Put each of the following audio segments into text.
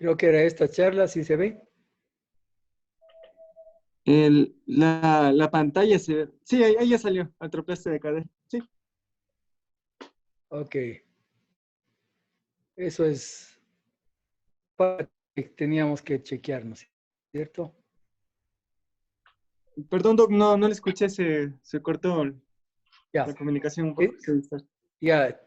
Creo que era esta charla, ¿sí se ve? La pantalla se ve. Sí, ahí ya salió. Atropelste de cadera. Sí. Ok, eso es parte que teníamos que chequearnos, ¿cierto? Perdón, Doc, no le escuché, se cortó la Ya, comunicación un poco. eh, Sí, está. ya,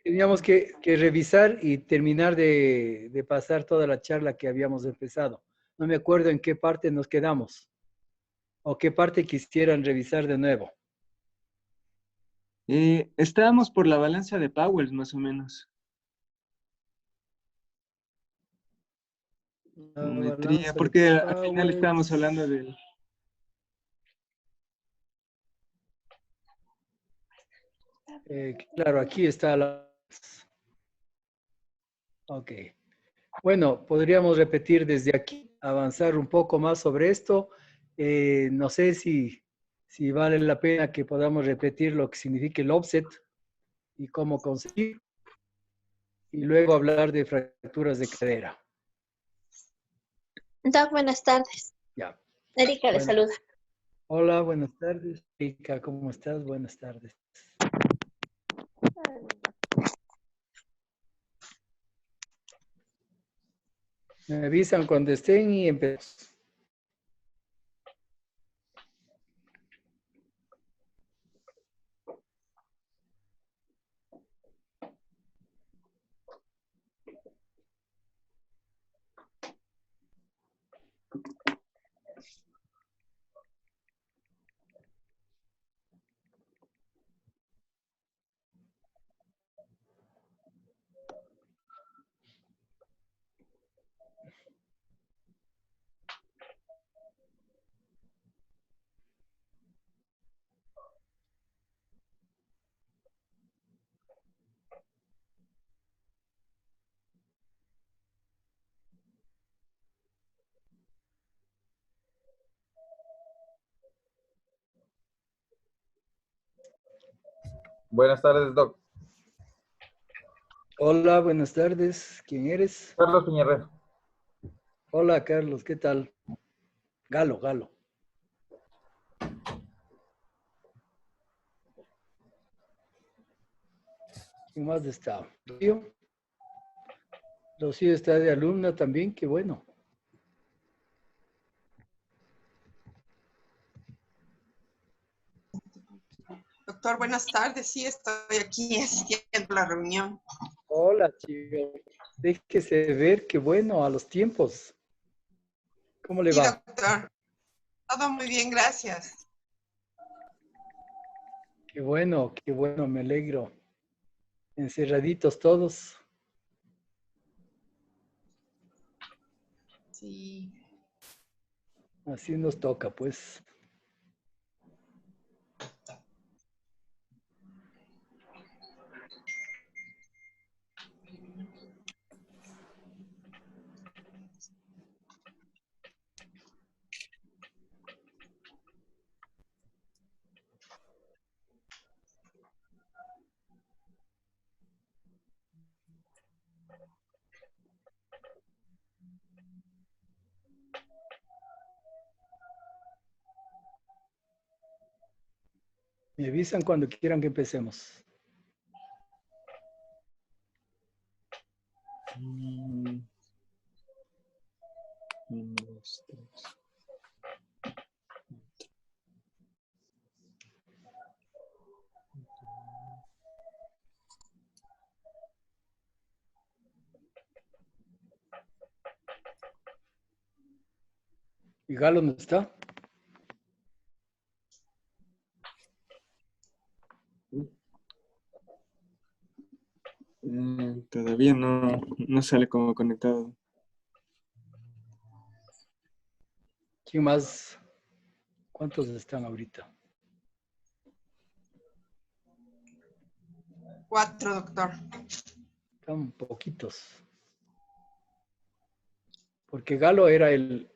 teníamos que revisar y terminar de pasar toda la charla que habíamos empezado. No me acuerdo en qué parte nos quedamos o qué parte quisieran revisar de nuevo. Estábamos por la balanza de Powell, más o menos. La Geometría, balanza de porque al final estábamos hablando Powells. del... Claro, aquí está la... Ok. Bueno, podríamos repetir desde aquí, avanzar un poco más sobre esto. No sé si vale la pena que podamos repetir lo que significa el offset y cómo conseguir, y luego hablar de fracturas de cadera. Doc, buenas tardes. Ya. Erika le Bueno, saluda. hola, buenas tardes. Erika, ¿cómo estás? Buenas tardes. Me avisan cuando estén y empezamos. Buenas tardes, Doc. Hola, buenas tardes. ¿Quién eres? Carlos Piñerre. Hola, Carlos, ¿qué tal? Galo, Galo. ¿Quién más está? Rocío. Rocío está de alumna también, qué bueno. Doctor, buenas tardes. Sí, estoy aquí asistiendo a la reunión. Hola, chico. Déjese ver, qué bueno, a los tiempos. ¿Cómo le Sí, va? doctor. Todo muy bien, gracias. Qué bueno, me alegro. Encerraditos todos. Sí. Así nos toca, pues. Me avisan cuando quieran que empecemos. Mm, 1, 2, 3. ¿Y Galo no está? Todavía no sale como conectado. ¿Quién más? ¿Cuántos están ahorita? 4, doctor. Están poquitos. Porque Galo era el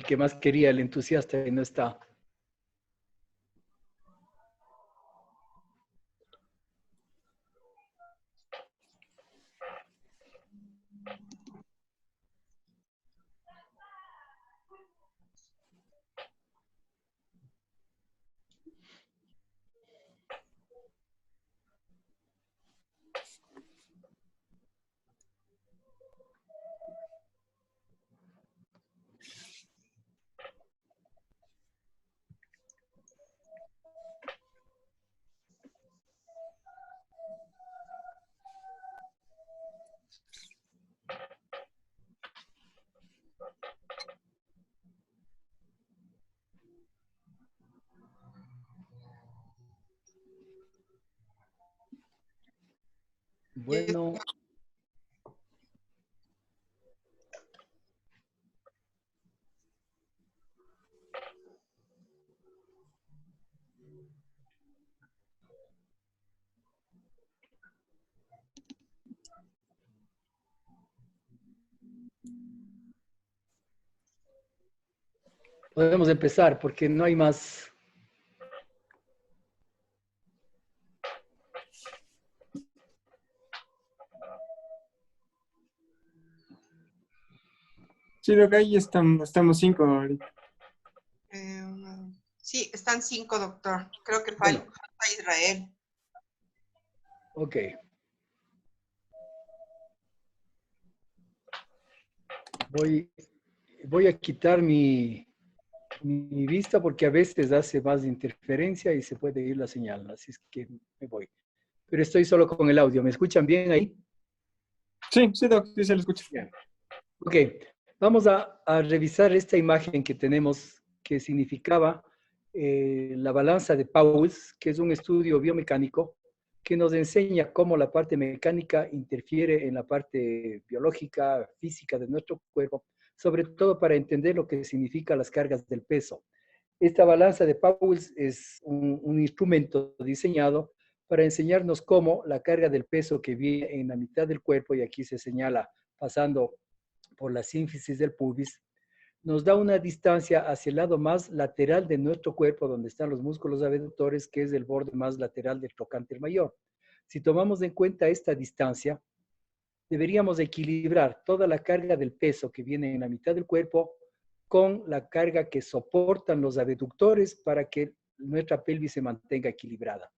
que más quería, el entusiasta, y no está. Bueno, podemos empezar porque no hay más. Sí, Doc, ahí estamos 5 ahorita. Sí, están 5, doctor. Creo que Bueno. falta Israel. Ok. Voy a quitar mi vista porque a veces hace más interferencia y se puede ir la señal, así es que me voy. Pero estoy solo con el audio. ¿Me escuchan bien ahí? Sí, Doc, sí se lo escucha. Bien. Ok, vamos a revisar esta imagen que tenemos que significaba la balanza de Pauwels, que es un estudio biomecánico que nos enseña cómo la parte mecánica interfiere en la parte biológica, física de nuestro cuerpo, sobre todo para entender lo que significan las cargas del peso. Esta balanza de Pauwels es un instrumento diseñado para enseñarnos cómo la carga del peso que viene en la mitad del cuerpo, y aquí se señala pasando por la sínfisis del pubis, nos da una distancia hacia el lado más lateral de nuestro cuerpo, donde están los músculos abductores, que es el borde más lateral del trocánter mayor. Si tomamos en cuenta esta distancia, deberíamos equilibrar toda la carga del peso que viene en la mitad del cuerpo con la carga que soportan los abductores para que nuestra pelvis se mantenga equilibrada.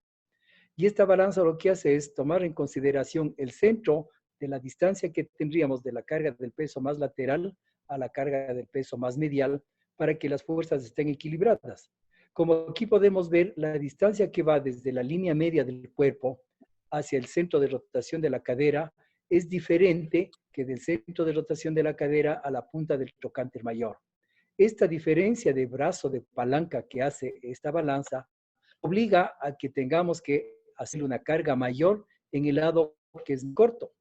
Y esta balanza lo que hace es tomar en consideración el centro de la distancia que tendríamos de la carga del peso más lateral a la carga del peso más medial para que las fuerzas estén equilibradas. Como aquí podemos ver, la distancia que va desde la línea media del cuerpo hacia el centro de rotación de la cadera es diferente que del centro de rotación de la cadera a la punta del trocánter mayor. Esta diferencia de brazo de palanca que hace esta balanza obliga a que tengamos que hacer una carga mayor en el lado que es corto.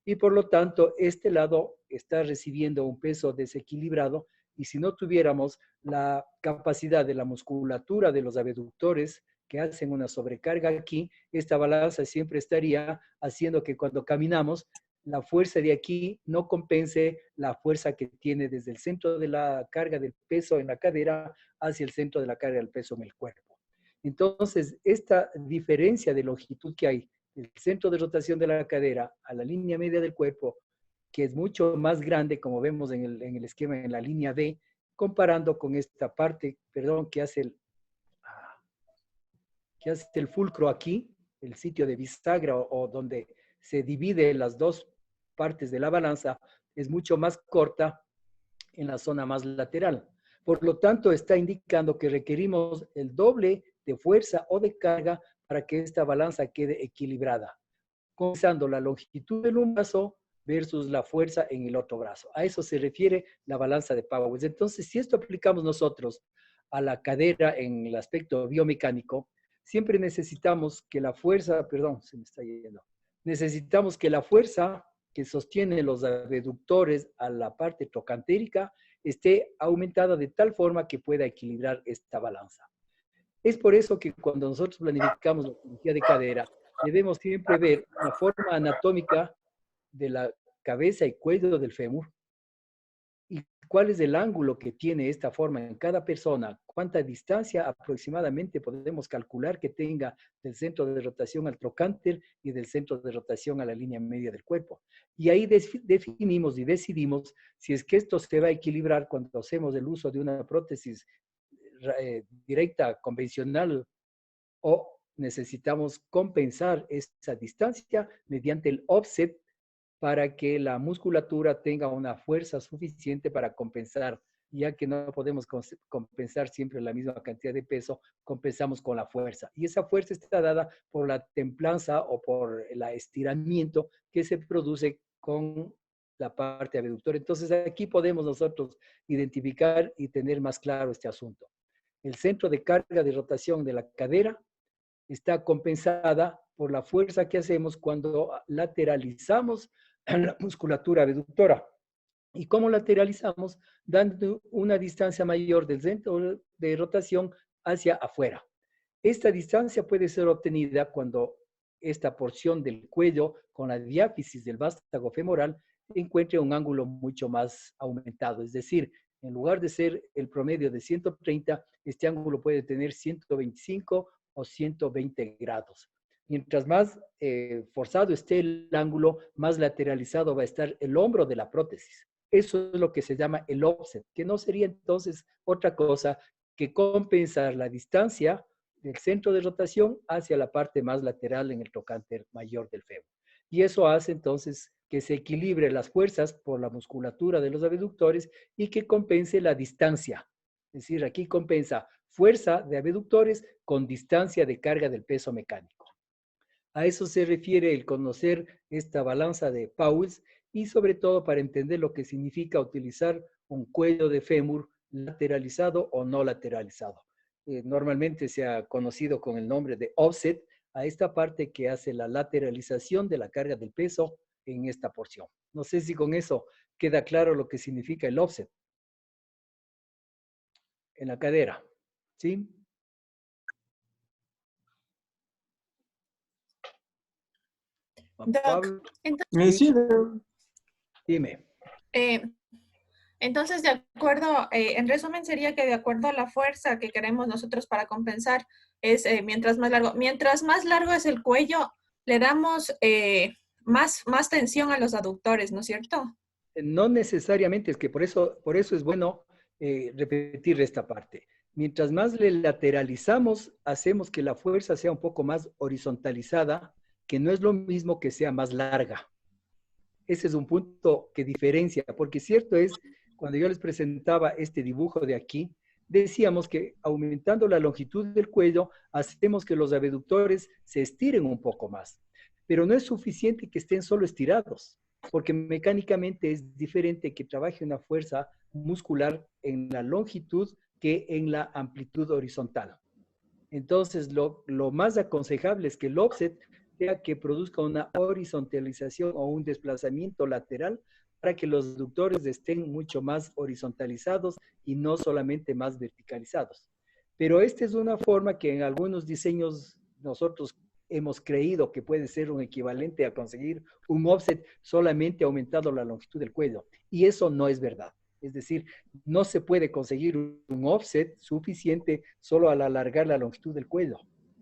Y por lo tanto, este lado está recibiendo un peso desequilibrado y si no tuviéramos la capacidad de la musculatura de los abductores que hacen una sobrecarga aquí, esta balanza siempre estaría haciendo que cuando caminamos, la fuerza de aquí no compense la fuerza que tiene desde el centro de la carga del peso en la cadera hacia el centro de la carga del peso en el cuerpo. Entonces, esta diferencia de longitud que hay del centro de rotación de la cadera a la línea media del cuerpo, que es mucho más grande, como vemos en el esquema en la línea B, comparando con esta parte, perdón, que hace el fulcro aquí, el sitio de bisagra o donde se divide las dos partes de la balanza, es mucho más corta en la zona más lateral. Por lo tanto, está indicando que requerimos el doble de fuerza o de carga para que esta balanza quede equilibrada, compensando la longitud del un brazo versus la fuerza en el otro brazo. A eso se refiere la balanza de Pauwels. Entonces, si esto aplicamos nosotros a la cadera en el aspecto biomecánico, siempre necesitamos que la fuerza, perdón, se me está yendo, necesitamos que la fuerza que sostiene los abductores a la parte trocantérica esté aumentada de tal forma que pueda equilibrar esta balanza. Es por eso que cuando nosotros planificamos la cirugía de cadera, debemos siempre ver la forma anatómica de la cabeza y cuello del fémur y cuál es el ángulo que tiene esta forma en cada persona, cuánta distancia aproximadamente podemos calcular que tenga del centro de rotación al trocánter y del centro de rotación a la línea media del cuerpo. Y ahí definimos y decidimos si es que esto se va a equilibrar cuando hacemos el uso de una prótesis directa, convencional, o necesitamos compensar esa distancia mediante el offset para que la musculatura tenga una fuerza suficiente para compensar, ya que no podemos compensar siempre la misma cantidad de peso, compensamos con la fuerza. Y esa fuerza está dada por la templanza o por el estiramiento que se produce con la parte abductora. Entonces aquí podemos nosotros identificar y tener más claro este asunto. El centro de carga de rotación de la cadera está compensada por la fuerza que hacemos cuando lateralizamos la musculatura abductora. ¿Y cómo lateralizamos? Dando una distancia mayor del centro de rotación hacia afuera. Esta distancia puede ser obtenida cuando esta porción del cuello con la diáfisis del vástago femoral encuentre un ángulo mucho más aumentado. Es decir, en lugar de ser el promedio de 130, este ángulo puede tener 125 o 120 grados. Mientras más forzado esté el ángulo, más lateralizado va a estar el hombro de la prótesis. Eso es lo que se llama el offset, que no sería entonces otra cosa que compensar la distancia del centro de rotación hacia la parte más lateral en el trocánter mayor del fémur. Y eso hace entonces que se equilibre las fuerzas por la musculatura de los abductores y que compense la distancia. Es decir, aquí compensa fuerza de abductores con distancia de carga del peso mecánico. A eso se refiere el conocer esta balanza de Pauwels y sobre todo para entender lo que significa utilizar un cuello de fémur lateralizado o no lateralizado. Normalmente se ha conocido con el nombre de offset a esta parte que hace la lateralización de la carga del peso en esta porción. No sé si con eso queda claro lo que significa el offset en la cadera, ¿sí? Juan Doc, Pablo, entonces, Sí, dime. entonces, de acuerdo, en resumen sería que de acuerdo a la fuerza que queremos nosotros para compensar, es mientras más largo. Mientras más largo es el cuello, le damos más tensión a los aductores, ¿no es cierto? No necesariamente, es que por eso es bueno repetir esta parte. Mientras más le lateralizamos, hacemos que la fuerza sea un poco más horizontalizada, que no es lo mismo que sea más larga. Ese es un punto que diferencia, porque cierto es, cuando yo les presentaba este dibujo de aquí, decíamos que aumentando la longitud del cuello, hacemos que los abductores se estiren un poco más. Pero no es suficiente que estén solo estirados, porque mecánicamente es diferente que trabaje una fuerza muscular en la longitud que en la amplitud horizontal. Entonces, lo más aconsejable es que el offset sea que produzca una horizontalización o un desplazamiento lateral para que los aductores estén mucho más horizontalizados y no solamente más verticalizados. Pero esta es una forma que en algunos diseños nosotros hemos creído que puede ser un equivalente a conseguir un offset solamente aumentando la longitud del cuello. Y eso no es verdad. Es decir, no se puede conseguir un offset suficiente solo al alargar la longitud del cuello.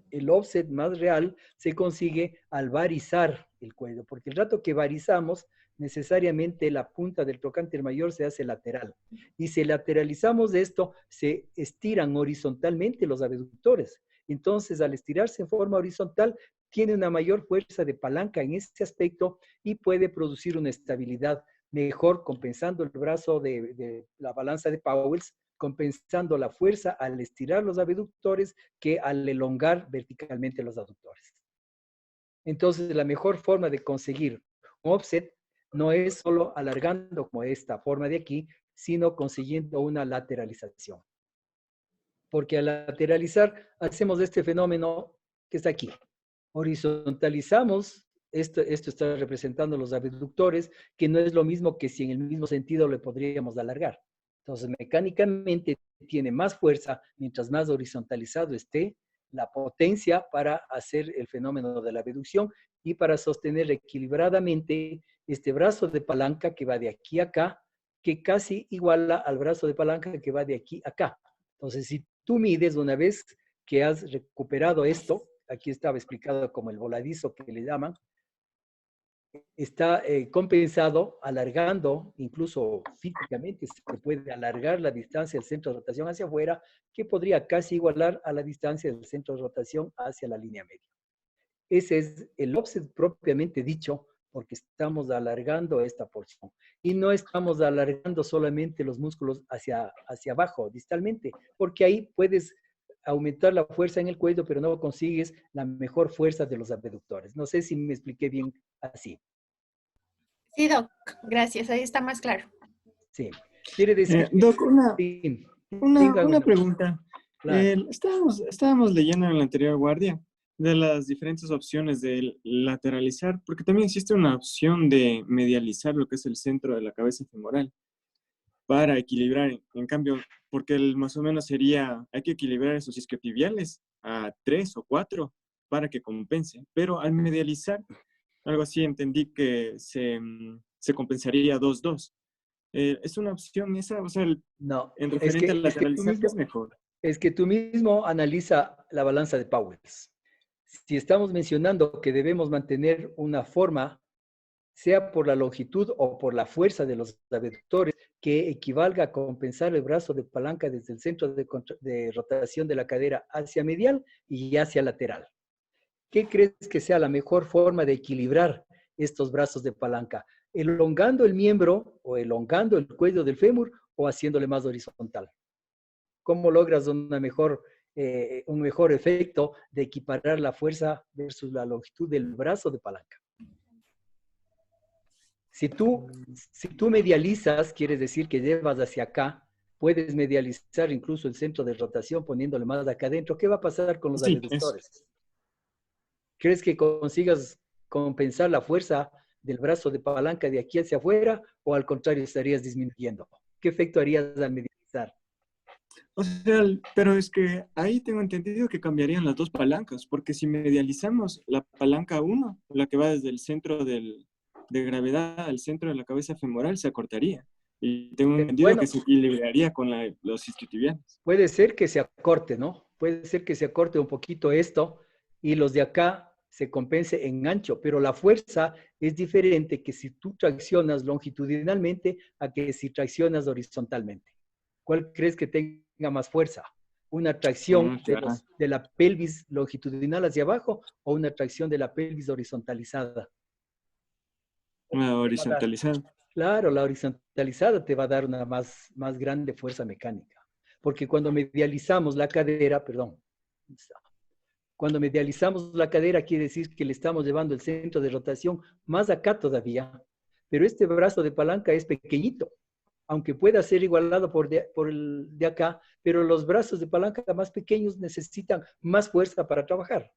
El offset más real se consigue al varizar el cuello, porque el rato que varizamos, necesariamente la punta del trocánter mayor se hace lateral. Y si lateralizamos esto, se estiran horizontalmente los abductores. Entonces, al estirarse en forma horizontal, tiene una mayor fuerza de palanca en este aspecto y puede producir una estabilidad mejor, compensando el brazo de la balanza de Pauwels, compensando la fuerza al estirar los abductores que al elongar verticalmente los aductores. Entonces, la mejor forma de conseguir un offset no es solo alargando como esta forma de aquí, sino consiguiendo una lateralización. Porque al lateralizar hacemos este fenómeno que está aquí. Horizontalizamos, esto está representando los abductores, que no es lo mismo que si en el mismo sentido le podríamos alargar. Entonces, mecánicamente tiene más fuerza mientras más horizontalizado esté la potencia para hacer el fenómeno de la abducción y para sostener equilibradamente este brazo de palanca que va de aquí a acá, que casi iguala al brazo de palanca que va de aquí a acá. Entonces, si tú mides una vez que has recuperado esto, aquí estaba explicado como el voladizo que le llaman, está compensado alargando, incluso físicamente se puede alargar la distancia del centro de rotación hacia afuera, que podría casi igualar a la distancia del centro de rotación hacia la línea media. Ese es el offset propiamente dicho, porque estamos alargando esta porción. Y no estamos alargando solamente los músculos hacia abajo, distalmente, porque ahí puedes aumentar la fuerza en el cuello, pero no consigues la mejor fuerza de los abductores. No sé si me expliqué bien así. Sí, Doc, gracias, ahí está más claro. Sí. Quiere decir... Doc, sí, una pregunta. claro. Estábamos leyendo en la anterior guardia de las diferentes opciones de lateralizar, porque también existe una opción de medializar lo que es el centro de la cabeza femoral para equilibrar, en cambio, porque más o menos sería, hay que equilibrar esos isquiotibiales a 3 o 4 para que compense, pero al medializar, algo así entendí que se compensaría 2-2. Es una opción esa, o sea, No, en referente a lateralizar, ¿qué es mejor? es que tú mismo analiza la balanza de Pauwels. Si estamos mencionando que debemos mantener una forma, sea por la longitud o por la fuerza de los abductores, que equivalga a compensar el brazo de palanca desde el centro de rotación de la cadera hacia medial y hacia lateral. ¿Qué crees que sea la mejor forma de equilibrar estos brazos de palanca? ¿Elongando el miembro o elongando el cuello del fémur o haciéndole más horizontal? ¿Cómo logras un mejor efecto de equiparar la fuerza versus la longitud del brazo de palanca? Si tú medializas, quiere decir que llevas hacia acá, puedes medializar incluso el centro de rotación poniéndole más de acá adentro. ¿Qué va a pasar con los Sí, abductores? ¿Crees que consigas compensar la fuerza del brazo de palanca de aquí hacia afuera o al contrario estarías disminuyendo? ¿Qué efecto harías al medializar? O sea, pero es que ahí tengo entendido que cambiarían las dos palancas, porque si medializamos la palanca 1, la que va desde el centro de gravedad al centro de la cabeza femoral, se acortaría. Y tengo entendido Bueno, que se equilibraría con los isquiotibiales. puede ser que se acorte, ¿no? Puede ser que se acorte un poquito esto y los de acá se compense en ancho, pero la fuerza es diferente que si tú traccionas longitudinalmente a que si traccionas horizontalmente. ¿Cuál crees que tenga más fuerza? ¿Una tracción Claro. de la pelvis longitudinal hacia abajo o una tracción de la pelvis horizontalizada? Una horizontalizada. Claro, la horizontalizada te va a dar una más grande fuerza mecánica. Porque cuando medializamos la cadera, cuando medializamos la cadera quiere decir que le estamos llevando el centro de rotación más acá todavía. Pero este brazo de palanca es pequeñito, aunque pueda ser igualado por el de acá, pero los brazos de palanca más pequeños necesitan más fuerza para trabajar.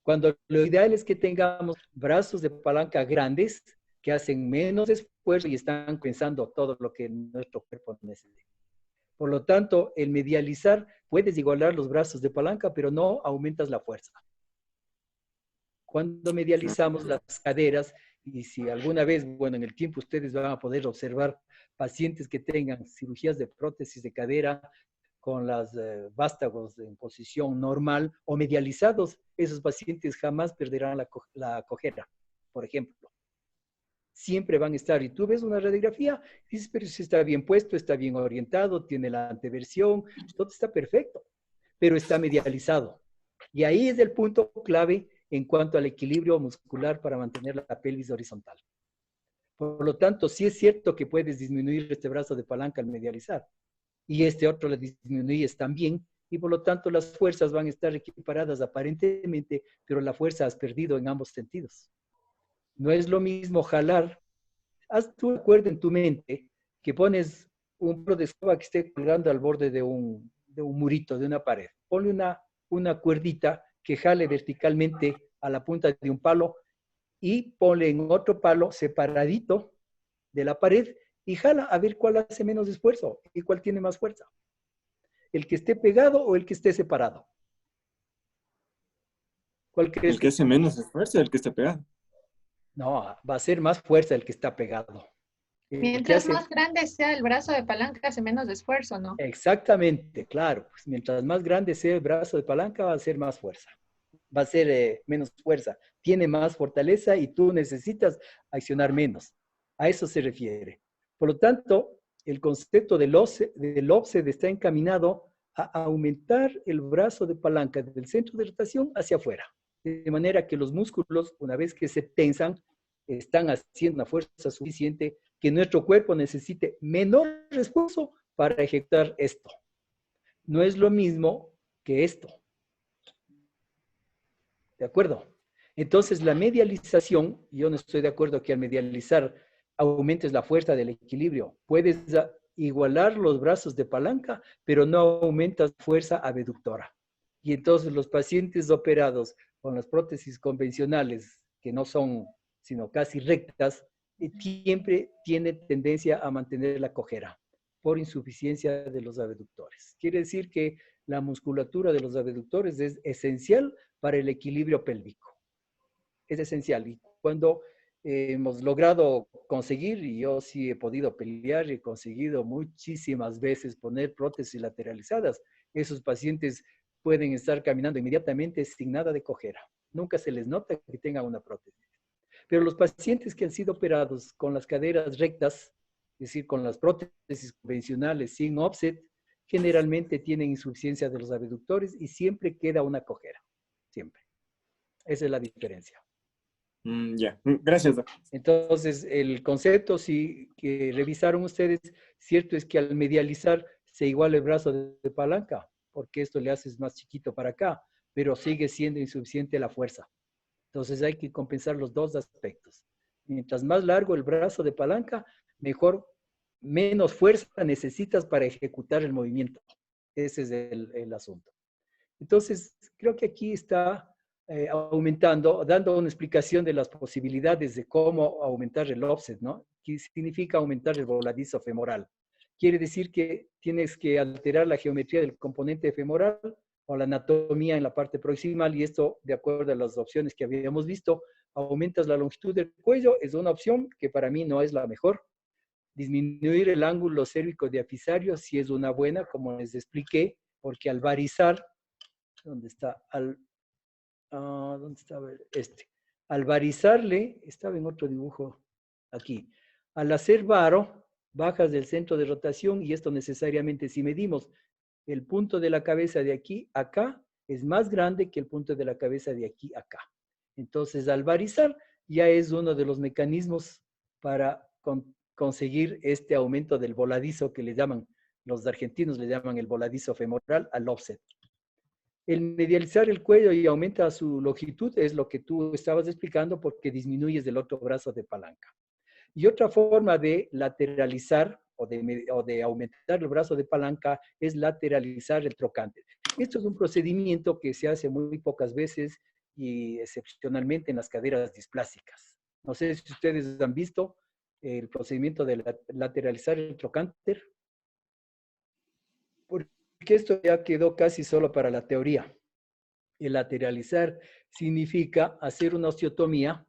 Cuando lo ideal es que tengamos brazos de palanca grandes que hacen menos esfuerzo y están pensando todo lo que nuestro cuerpo necesita. Por lo tanto, el medializar puedes igualar los brazos de palanca, pero no aumentas la fuerza. Cuando medializamos las caderas, y si alguna vez, bueno, en el tiempo ustedes van a poder observar pacientes que tengan cirugías de prótesis de cadera con las vástagos en posición normal o medializados, esos pacientes jamás perderán la cojera, por ejemplo. Siempre van a estar, y tú ves una radiografía, y dices, pero si está bien puesto, está bien orientado, tiene la anteversión, todo está perfecto, pero está medializado. Y ahí es el punto clave en cuanto al equilibrio muscular para mantener la pelvis horizontal. Por lo tanto, sí es cierto que puedes disminuir este brazo de palanca al medializar, y este otro lo disminuyes también, y por lo tanto las fuerzas van a estar equiparadas aparentemente, pero la fuerza has perdido en ambos sentidos. No es lo mismo jalar. Haz tu acuerdo en tu mente que pones un palo de escoba que esté colgando al borde de un murito, de una pared. Ponle una cuerdita que jale verticalmente a la punta de un palo y ponle en otro palo separadito de la pared y jala a ver cuál hace menos esfuerzo y cuál tiene más fuerza. ¿El que esté pegado o el que esté separado? ¿Cuál crees? El que hace menos esfuerzo, el que está pegado. No, va a ser más fuerza el que está pegado. Mientras más grande sea el brazo de palanca, hace menos esfuerzo, ¿no? Exactamente, claro. Pues mientras más grande sea el brazo de palanca, va a ser más fuerza. Va a ser menos fuerza. Tiene más fortaleza y tú necesitas accionar menos. A eso se refiere. Por lo tanto, el concepto del offset está encaminado a aumentar el brazo de palanca del centro de rotación hacia afuera. De manera que los músculos, una vez que se tensan, están haciendo una fuerza suficiente que nuestro cuerpo necesite menor esfuerzo para ejecutar esto. No es lo mismo que esto. ¿De acuerdo? Entonces, la medialización, yo no estoy de acuerdo que al medializar aumentes la fuerza del equilibrio. Puedes igualar los brazos de palanca, pero no aumentas fuerza abductora. Y entonces los pacientes operados con las prótesis convencionales, que no son sino casi rectas, siempre tiene tendencia a mantener la cojera por insuficiencia de los abductores. Quiere decir que la musculatura de los abductores es esencial para el equilibrio pélvico. Es esencial. Y cuando hemos logrado conseguir, y yo sí he podido pelear y he conseguido muchísimas veces poner prótesis lateralizadas, esos pacientes pueden estar caminando inmediatamente sin nada de cojera. Nunca se les nota que tengan una prótesis. Pero los pacientes que han sido operados con las caderas rectas, es decir, con las prótesis convencionales sin offset, generalmente tienen insuficiencia de los abductores y siempre queda una cojera. Siempre. Esa es la diferencia. Ya, gracias, doctor. Entonces, el concepto, sí, que revisaron ustedes, cierto es que al medializar se iguala el brazo de palanca, porque esto le haces más chiquito para acá, pero sigue siendo insuficiente la fuerza. Entonces hay que compensar los dos aspectos. Mientras más largo el brazo de palanca, menos fuerza necesitas para ejecutar el movimiento. Ese es el asunto. Entonces, creo que aquí está aumentando, dando una explicación de las posibilidades de cómo aumentar el offset, ¿no? ¿Qué significa aumentar el voladizo femoral? Quiere decir que tienes que alterar la geometría del componente femoral o la anatomía en la parte proximal, y esto, de acuerdo a las opciones que habíamos visto, aumentas la longitud del cuello, es una opción que para mí no es la mejor. Disminuir el ángulo cérvico diafisario sí es una buena, como les expliqué, porque al varizar, ¿dónde está? ¿Dónde estaba este? Al varizarle, estaba en otro dibujo aquí, al hacer varo, bajas del centro de rotación, y esto necesariamente, si medimos el punto de la cabeza de aquí a acá, es más grande que el punto de la cabeza de aquí a acá. Entonces, al varizar, ya es uno de los mecanismos para conseguir este aumento del voladizo que le llaman, los argentinos le llaman el voladizo femoral al offset. El medializar el cuello y aumenta su longitud es lo que tú estabas explicando, porque disminuyes el otro brazo de palanca. Y otra forma de lateralizar o de aumentar el brazo de palanca es lateralizar el trocánter. Esto es un procedimiento que se hace muy pocas veces y excepcionalmente en las caderas displásicas. No sé si ustedes han visto el procedimiento de lateralizar el trocánter, porque esto ya quedó casi solo para la teoría. El lateralizar significa hacer una osteotomía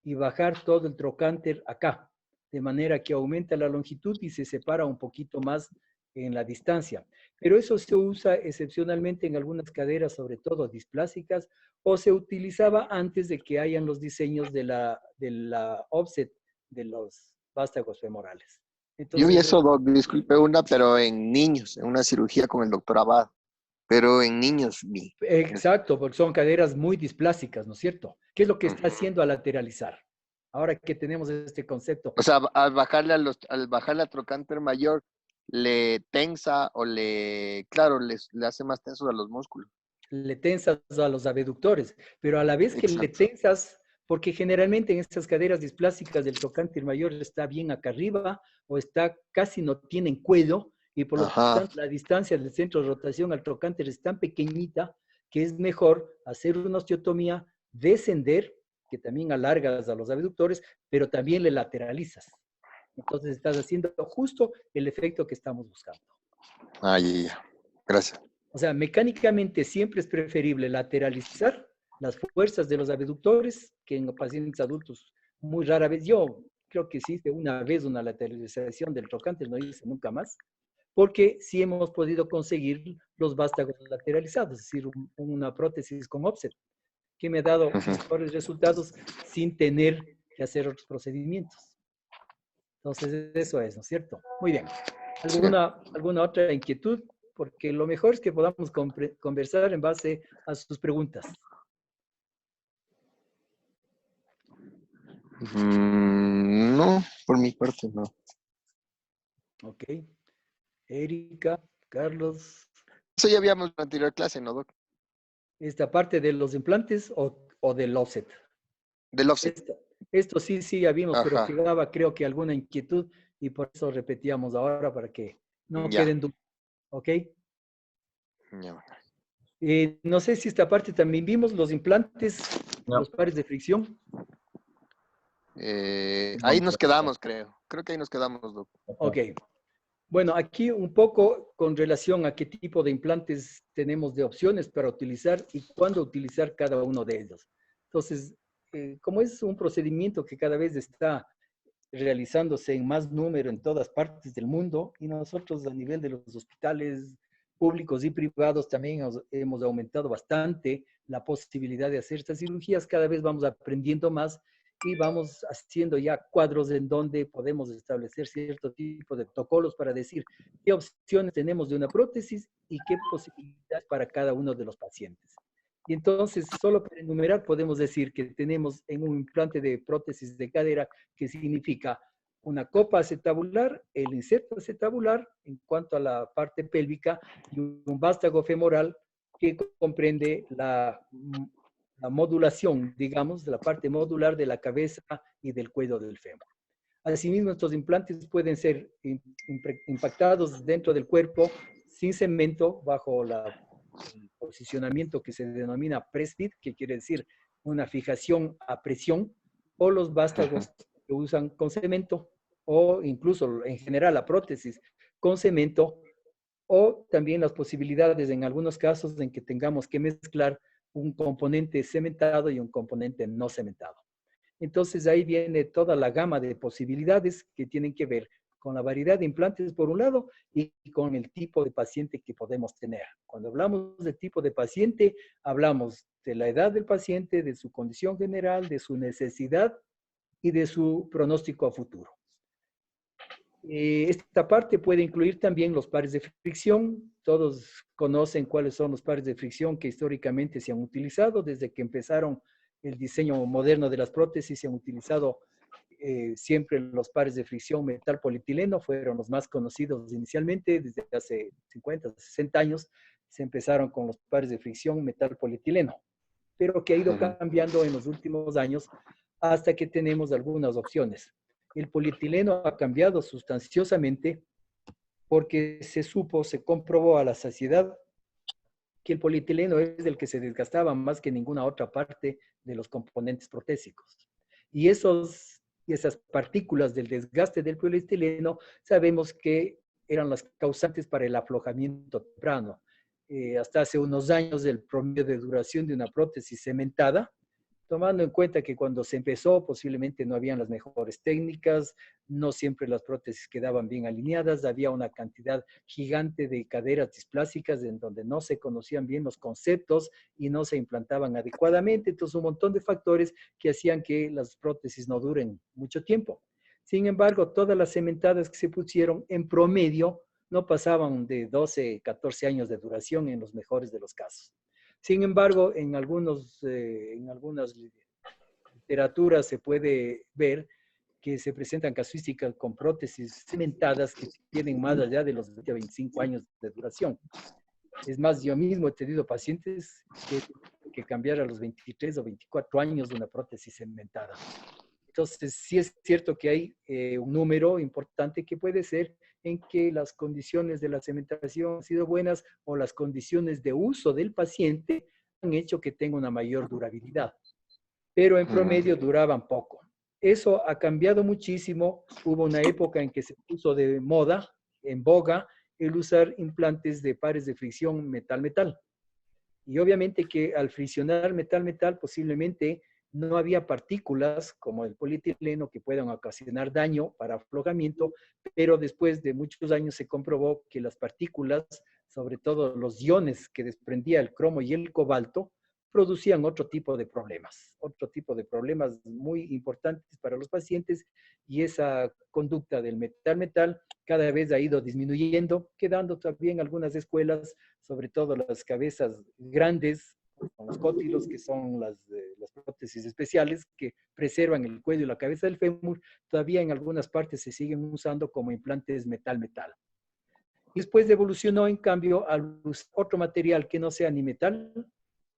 y bajar todo el trocánter acá, de manera que aumenta la longitud y se separa un poquito más en la distancia. Pero eso se usa excepcionalmente en algunas caderas, sobre todo displásicas, o se utilizaba antes de que hayan los diseños de la offset de los vástagos femorales. Entonces, yo vi eso, Doc, disculpe, pero en niños, en una cirugía con el doctor Abad, pero en niños vi. Exacto, porque son caderas muy displásicas, ¿no es cierto? ¿Qué es lo que está haciendo al lateralizar? Ahora que tenemos este concepto. O sea, al bajarle al trocánter mayor, le tensa o le hace más tensos a los músculos. Le tensas a los abductores, pero a la vez que le tensas, porque generalmente en estas caderas displásicas del trocánter mayor está bien acá arriba o está casi no tienen cuello, y por lo tanto la distancia del centro de rotación al trocánter es tan pequeñita que es mejor hacer una osteotomía, descender, que también alargas a los abductores, pero también le lateralizas. Entonces estás haciendo justo el efecto que estamos buscando. Ya. Gracias. O sea, mecánicamente siempre es preferible lateralizar las fuerzas de los abductores, que en pacientes adultos muy rara vez. Yo creo que sí hice una vez una lateralización del trocánter, no hice nunca más, porque sí hemos podido conseguir los vástagos lateralizados, es decir, una prótesis con offset, que me ha dado mejores resultados sin tener que hacer otros procedimientos. Entonces, eso es, ¿no es cierto? Muy bien. ¿Alguna otra inquietud? Porque lo mejor es que podamos conversar en base a sus preguntas. No, por mi parte no. Ok. Erika, Carlos. Eso ya habíamos en la anterior clase, ¿no, Doc? ¿Esta parte de los implantes o del offset? Del offset. Esto sí ya vimos, pero quedaba creo que alguna inquietud y por eso repetíamos ahora para que no queden dudas. ¿Ok? Ya. No sé si esta parte también vimos los implantes, No. los pares de fricción. Ahí nos quedamos, creo. Creo que ahí nos quedamos, Doc. Ok. Bueno, aquí un poco con relación a qué tipo de implantes tenemos de opciones para utilizar y cuándo utilizar cada uno de ellos. Entonces, como es un procedimiento que cada vez está realizándose en más número en todas partes del mundo y nosotros a nivel de los hospitales públicos y privados también hemos aumentado bastante la posibilidad de hacer estas cirugías, cada vez vamos aprendiendo más y vamos haciendo ya cuadros en donde podemos establecer cierto tipo de protocolos para decir qué opciones tenemos de una prótesis y qué posibilidades para cada uno de los pacientes. Y entonces, solo para enumerar, podemos decir que tenemos en un implante de prótesis de cadera que significa una copa acetabular, el inserto acetabular en cuanto a la parte pélvica y un vástago femoral que comprende la modulación, digamos, de la parte modular de la cabeza y del cuello del fémur. Asimismo, estos implantes pueden ser impactados dentro del cuerpo sin cemento bajo el posicionamiento que se denomina press-fit, que quiere decir una fijación a presión, o los vástagos que usan con cemento, o incluso en general la prótesis con cemento, o también las posibilidades en algunos casos en que tengamos que mezclar un componente cementado y un componente no cementado. Entonces ahí viene toda la gama de posibilidades que tienen que ver con la variedad de implantes por un lado y con el tipo de paciente que podemos tener. Cuando hablamos de tipo de paciente, hablamos de la edad del paciente, de su condición general, de su necesidad y de su pronóstico a futuro. Esta parte puede incluir también los pares de fricción. Todos conocen cuáles son los pares de fricción que históricamente se han utilizado. Desde que empezaron el diseño moderno de las prótesis, se han utilizado siempre los pares de fricción metal polietileno. Fueron los más conocidos inicialmente. Desde hace 50, 60 años se empezaron con los pares de fricción metal polietileno, pero que ha ido cambiando en los últimos años hasta que tenemos algunas opciones. El polietileno ha cambiado sustanciosamente porque se comprobó a la saciedad que el polietileno es el que se desgastaba más que ninguna otra parte de los componentes protésicos. Y esas partículas del desgaste del polietileno sabemos que eran las causantes para el aflojamiento temprano. Hasta hace unos años el promedio de duración de una prótesis cementada, tomando en cuenta que cuando se empezó posiblemente no habían las mejores técnicas, no siempre las prótesis quedaban bien alineadas, había una cantidad gigante de caderas displásicas en donde no se conocían bien los conceptos y no se implantaban adecuadamente, entonces un montón de factores que hacían que las prótesis no duren mucho tiempo. Sin embargo, todas las cementadas que se pusieron en promedio no pasaban de 12, 14 años de duración en los mejores de los casos. Sin embargo, en algunas literaturas se puede ver que se presentan casuísticas con prótesis cementadas que tienen más allá de los 20 a 25 años de duración. Es más, yo mismo he tenido pacientes que cambiar a los 23 o 24 años de una prótesis cementada. Entonces, sí es cierto que hay un número importante que puede ser en que las condiciones de la cementación han sido buenas o las condiciones de uso del paciente han hecho que tenga una mayor durabilidad. Pero en promedio duraban poco. Eso ha cambiado muchísimo. Hubo una época en que se puso de moda, en boga, el usar implantes de pares de fricción metal-metal. Y obviamente que al friccionar metal-metal posiblemente no había partículas como el polietileno que puedan ocasionar daño para aflojamiento, pero después de muchos años se comprobó que las partículas, sobre todo los iones que desprendía el cromo y el cobalto, producían otro tipo de problemas muy importantes para los pacientes, y esa conducta del metal-metal cada vez ha ido disminuyendo, quedando también algunas escuelas, sobre todo las cabezas grandes, con los cótilos, que son las prótesis especiales que preservan el cuello y la cabeza del fémur, todavía en algunas partes se siguen usando como implantes metal-metal. Después evolucionó, en cambio, al usar otro material que no sea ni metal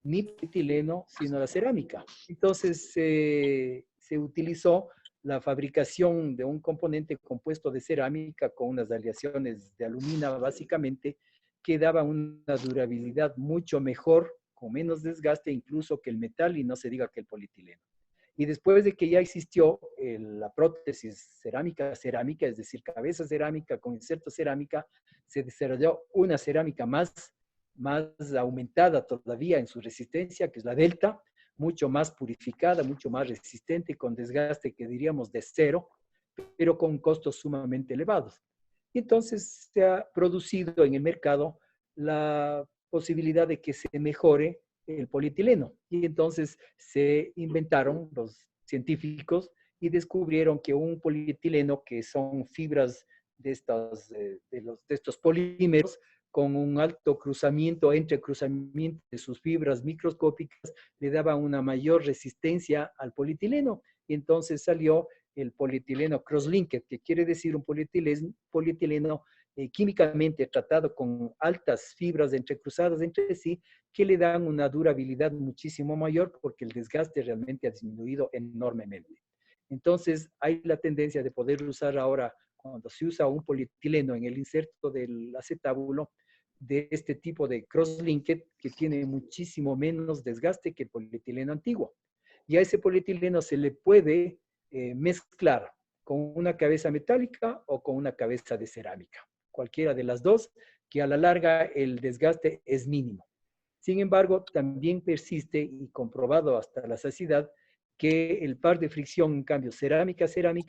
ni polietileno, sino la cerámica. Entonces se utilizó la fabricación de un componente compuesto de cerámica con unas aleaciones de alumina, básicamente, que daba una durabilidad mucho mejor, con menos desgaste incluso que el metal y no se diga que el polietileno. Y después de que ya existió la prótesis cerámica, es decir, cabeza cerámica con inserto cerámica, se desarrolló una cerámica más aumentada todavía en su resistencia, que es la Delta, mucho más purificada, mucho más resistente, con desgaste que diríamos de cero, pero con costos sumamente elevados. Y entonces se ha producido en el mercado la posibilidad de que se mejore el polietileno. Y entonces se inventaron los científicos y descubrieron que un polietileno, que son fibras de estos polímeros, con un alto entrecruzamiento de sus fibras microscópicas, le daba una mayor resistencia al polietileno. Y entonces salió el polietileno cross-linked, que quiere decir un polietileno químicamente tratado con altas fibras entrecruzadas entre sí, que le dan una durabilidad muchísimo mayor porque el desgaste realmente ha disminuido enormemente. Entonces, hay la tendencia de poder usar ahora, cuando se usa un polietileno en el inserto del acetábulo, de este tipo de cross-linked, que tiene muchísimo menos desgaste que el polietileno antiguo. Y a ese polietileno se le puede mezclar con una cabeza metálica o con una cabeza de cerámica. Cualquiera de las dos, que a la larga el desgaste es mínimo. Sin embargo, también persiste y comprobado hasta la saciedad que el par de fricción, en cambio, cerámica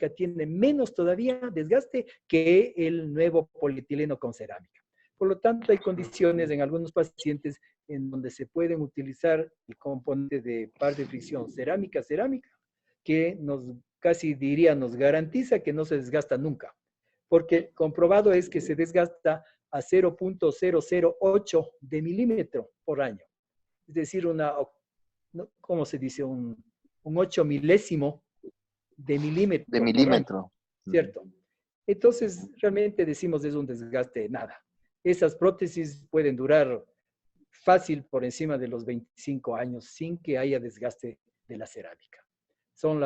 tiene menos todavía desgaste que el nuevo polietileno con cerámica. Por lo tanto, hay condiciones en algunos pacientes en donde se pueden utilizar el componente de par de fricción cerámica, que casi diría, nos garantiza que no se desgasta nunca. Porque comprobado es que se desgasta a 0.008 de milímetro por año. Es decir, ¿cómo se dice? Un 8 milésimo de milímetro. De milímetro. ¿Cierto? Entonces, realmente decimos es un desgaste de nada. Esas prótesis pueden durar fácil por encima de los 25 años sin que haya desgaste de la cerámica. Son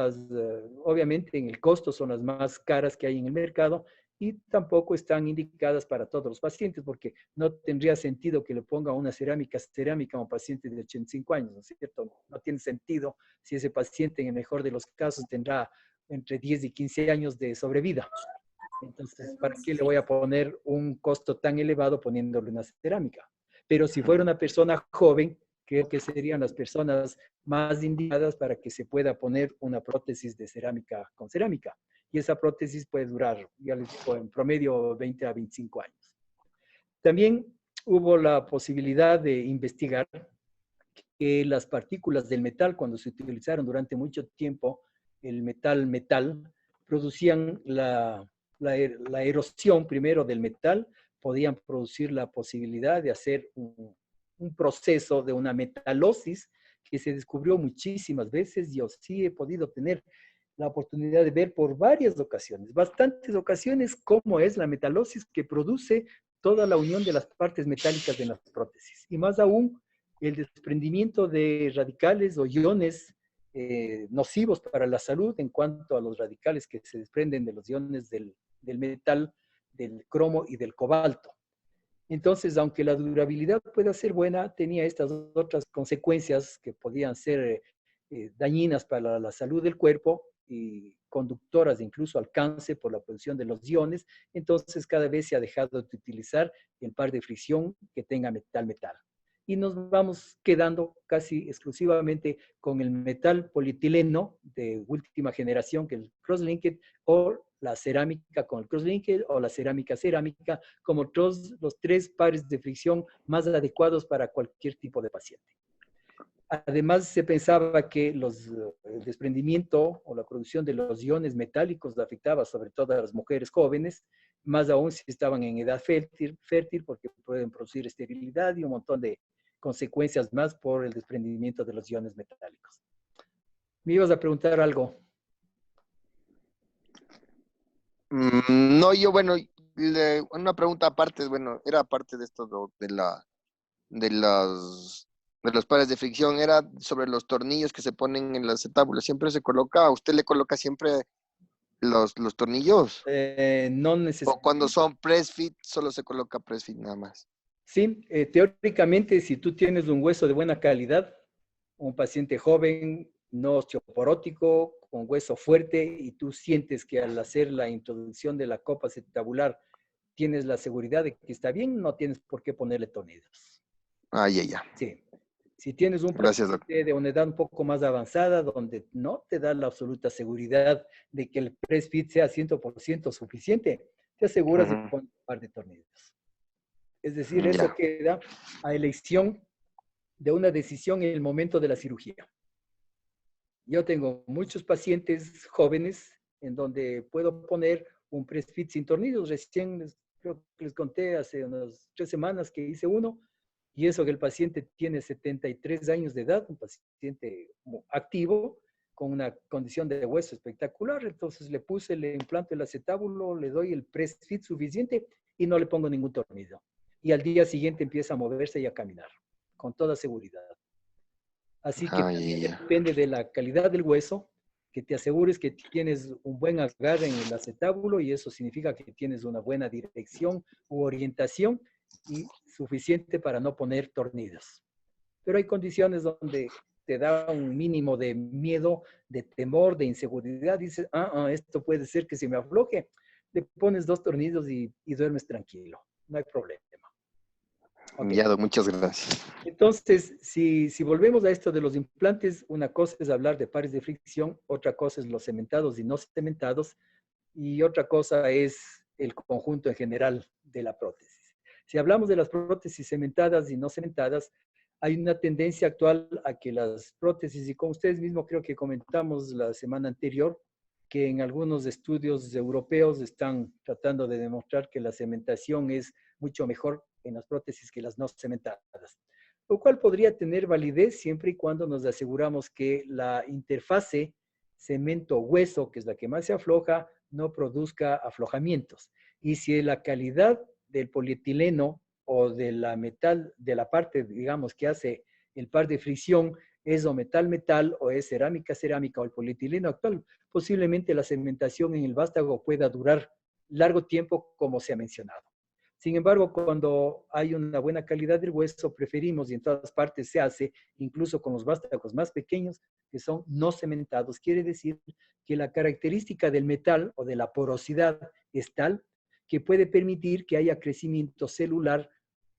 obviamente en el costo son las más caras que hay en el mercado y tampoco están indicadas para todos los pacientes porque no tendría sentido que le ponga una cerámica a un paciente de 85 años, ¿no es cierto? No tiene sentido si ese paciente en el mejor de los casos tendrá entre 10 y 15 años de sobrevida. Entonces, ¿para qué le voy a poner un costo tan elevado poniéndole una cerámica? Pero si fuera una persona joven, creo que serían las personas más indicadas para que se pueda poner una prótesis de cerámica con cerámica. Y esa prótesis puede durar, ya les digo, en promedio 20 a 25 años. También hubo la posibilidad de investigar que las partículas del metal, cuando se utilizaron durante mucho tiempo, el metal, producían la erosión primero del metal, podían producir la posibilidad de hacer un proceso de una metalosis que se descubrió muchísimas veces. Yo sí he podido tener la oportunidad de ver por varias ocasiones, bastantes ocasiones, cómo es la metalosis que produce toda la unión de las partes metálicas de las prótesis. Y más aún, el desprendimiento de radicales o iones nocivos para la salud en cuanto a los radicales que se desprenden de los iones del metal, del cromo y del cobalto. Entonces, aunque la durabilidad pueda ser buena, tenía estas otras consecuencias que podían ser dañinas para la salud del cuerpo y conductoras incluso al cáncer por la producción de los iones. Entonces, cada vez se ha dejado de utilizar el par de fricción que tenga metal. Y nos vamos quedando casi exclusivamente con el metal polietileno de última generación, que es el cross-linked, o la cerámica con el cross-linked, o la cerámica como los tres pares de fricción más adecuados para cualquier tipo de paciente. Además, se pensaba que el desprendimiento o la producción de los iones metálicos afectaba sobre todo a las mujeres jóvenes, más aún si estaban en edad fértil, porque pueden producir esterilidad y un montón de consecuencias más por el desprendimiento de los iones metálicos. ¿Me ibas a preguntar algo? No, bueno, una pregunta aparte, era aparte de esto de los pares de fricción, era sobre los tornillos que se ponen en las acetábulas. ¿Siempre se coloca, usted le coloca siempre los tornillos? No necesariamente. ¿O cuando son press fit, solo se coloca press fit nada más? Sí, teóricamente, si tú tienes un hueso de buena calidad, un paciente joven, no osteoporótico, con hueso fuerte, y tú sientes que al hacer la introducción de la copa acetabular tienes la seguridad de que está bien, no tienes por qué ponerle tornillos. Ah, ya. Sí. Si tienes un Gracias, doctor. paciente de una edad un poco más avanzada, donde no te da la absoluta seguridad de que el press fit sea 100% suficiente, te aseguras de poner un par de tornillos. Es decir, eso Ya. queda a elección de una decisión en el momento de la cirugía. Yo tengo muchos pacientes jóvenes en donde puedo poner un press fit sin tornillos. Recién creo que les conté hace unas 3 semanas que hice uno, y eso que el paciente tiene 73 años de edad, un paciente activo, con una condición de hueso espectacular. Entonces le puse, le implanto el acetábulo, le doy el press fit suficiente y no le pongo ningún tornillo. Y al día siguiente empieza a moverse y a caminar, con toda seguridad. Así que también depende de la calidad del hueso, que te asegures que tienes un buen agarre en el acetábulo, y eso significa que tienes una buena dirección u orientación y suficiente para no poner tornillos. Pero hay condiciones donde te da un mínimo de miedo, de temor, de inseguridad. Dices, esto puede ser que se me afloje. Le pones 2 tornillos y duermes tranquilo. No hay problema. Okay. Ya, muchas gracias. Entonces, si volvemos a esto de los implantes, una cosa es hablar de pares de fricción, otra cosa es los cementados y no cementados, y otra cosa es el conjunto en general de la prótesis. Si hablamos de las prótesis cementadas y no cementadas, hay una tendencia actual a que las prótesis, y como ustedes mismos creo que comentamos la semana anterior, que en algunos estudios europeos están tratando de demostrar que la cementación es mucho mejor en las prótesis que las no cementadas, lo cual podría tener validez siempre y cuando nos aseguramos que la interfase cemento-hueso, que es la que más se afloja, no produzca aflojamientos. Y si la calidad del polietileno o de la metal, de la parte, digamos, que hace el par de fricción, es o metal-metal o es cerámica-cerámica o el polietileno actual, posiblemente la cementación en el vástago pueda durar largo tiempo, como se ha mencionado. Sin embargo, cuando hay una buena calidad del hueso, preferimos, y en todas partes se hace, incluso con los vástagos más pequeños, que son no cementados. Quiere decir que la característica del metal o de la porosidad es tal que puede permitir que haya crecimiento celular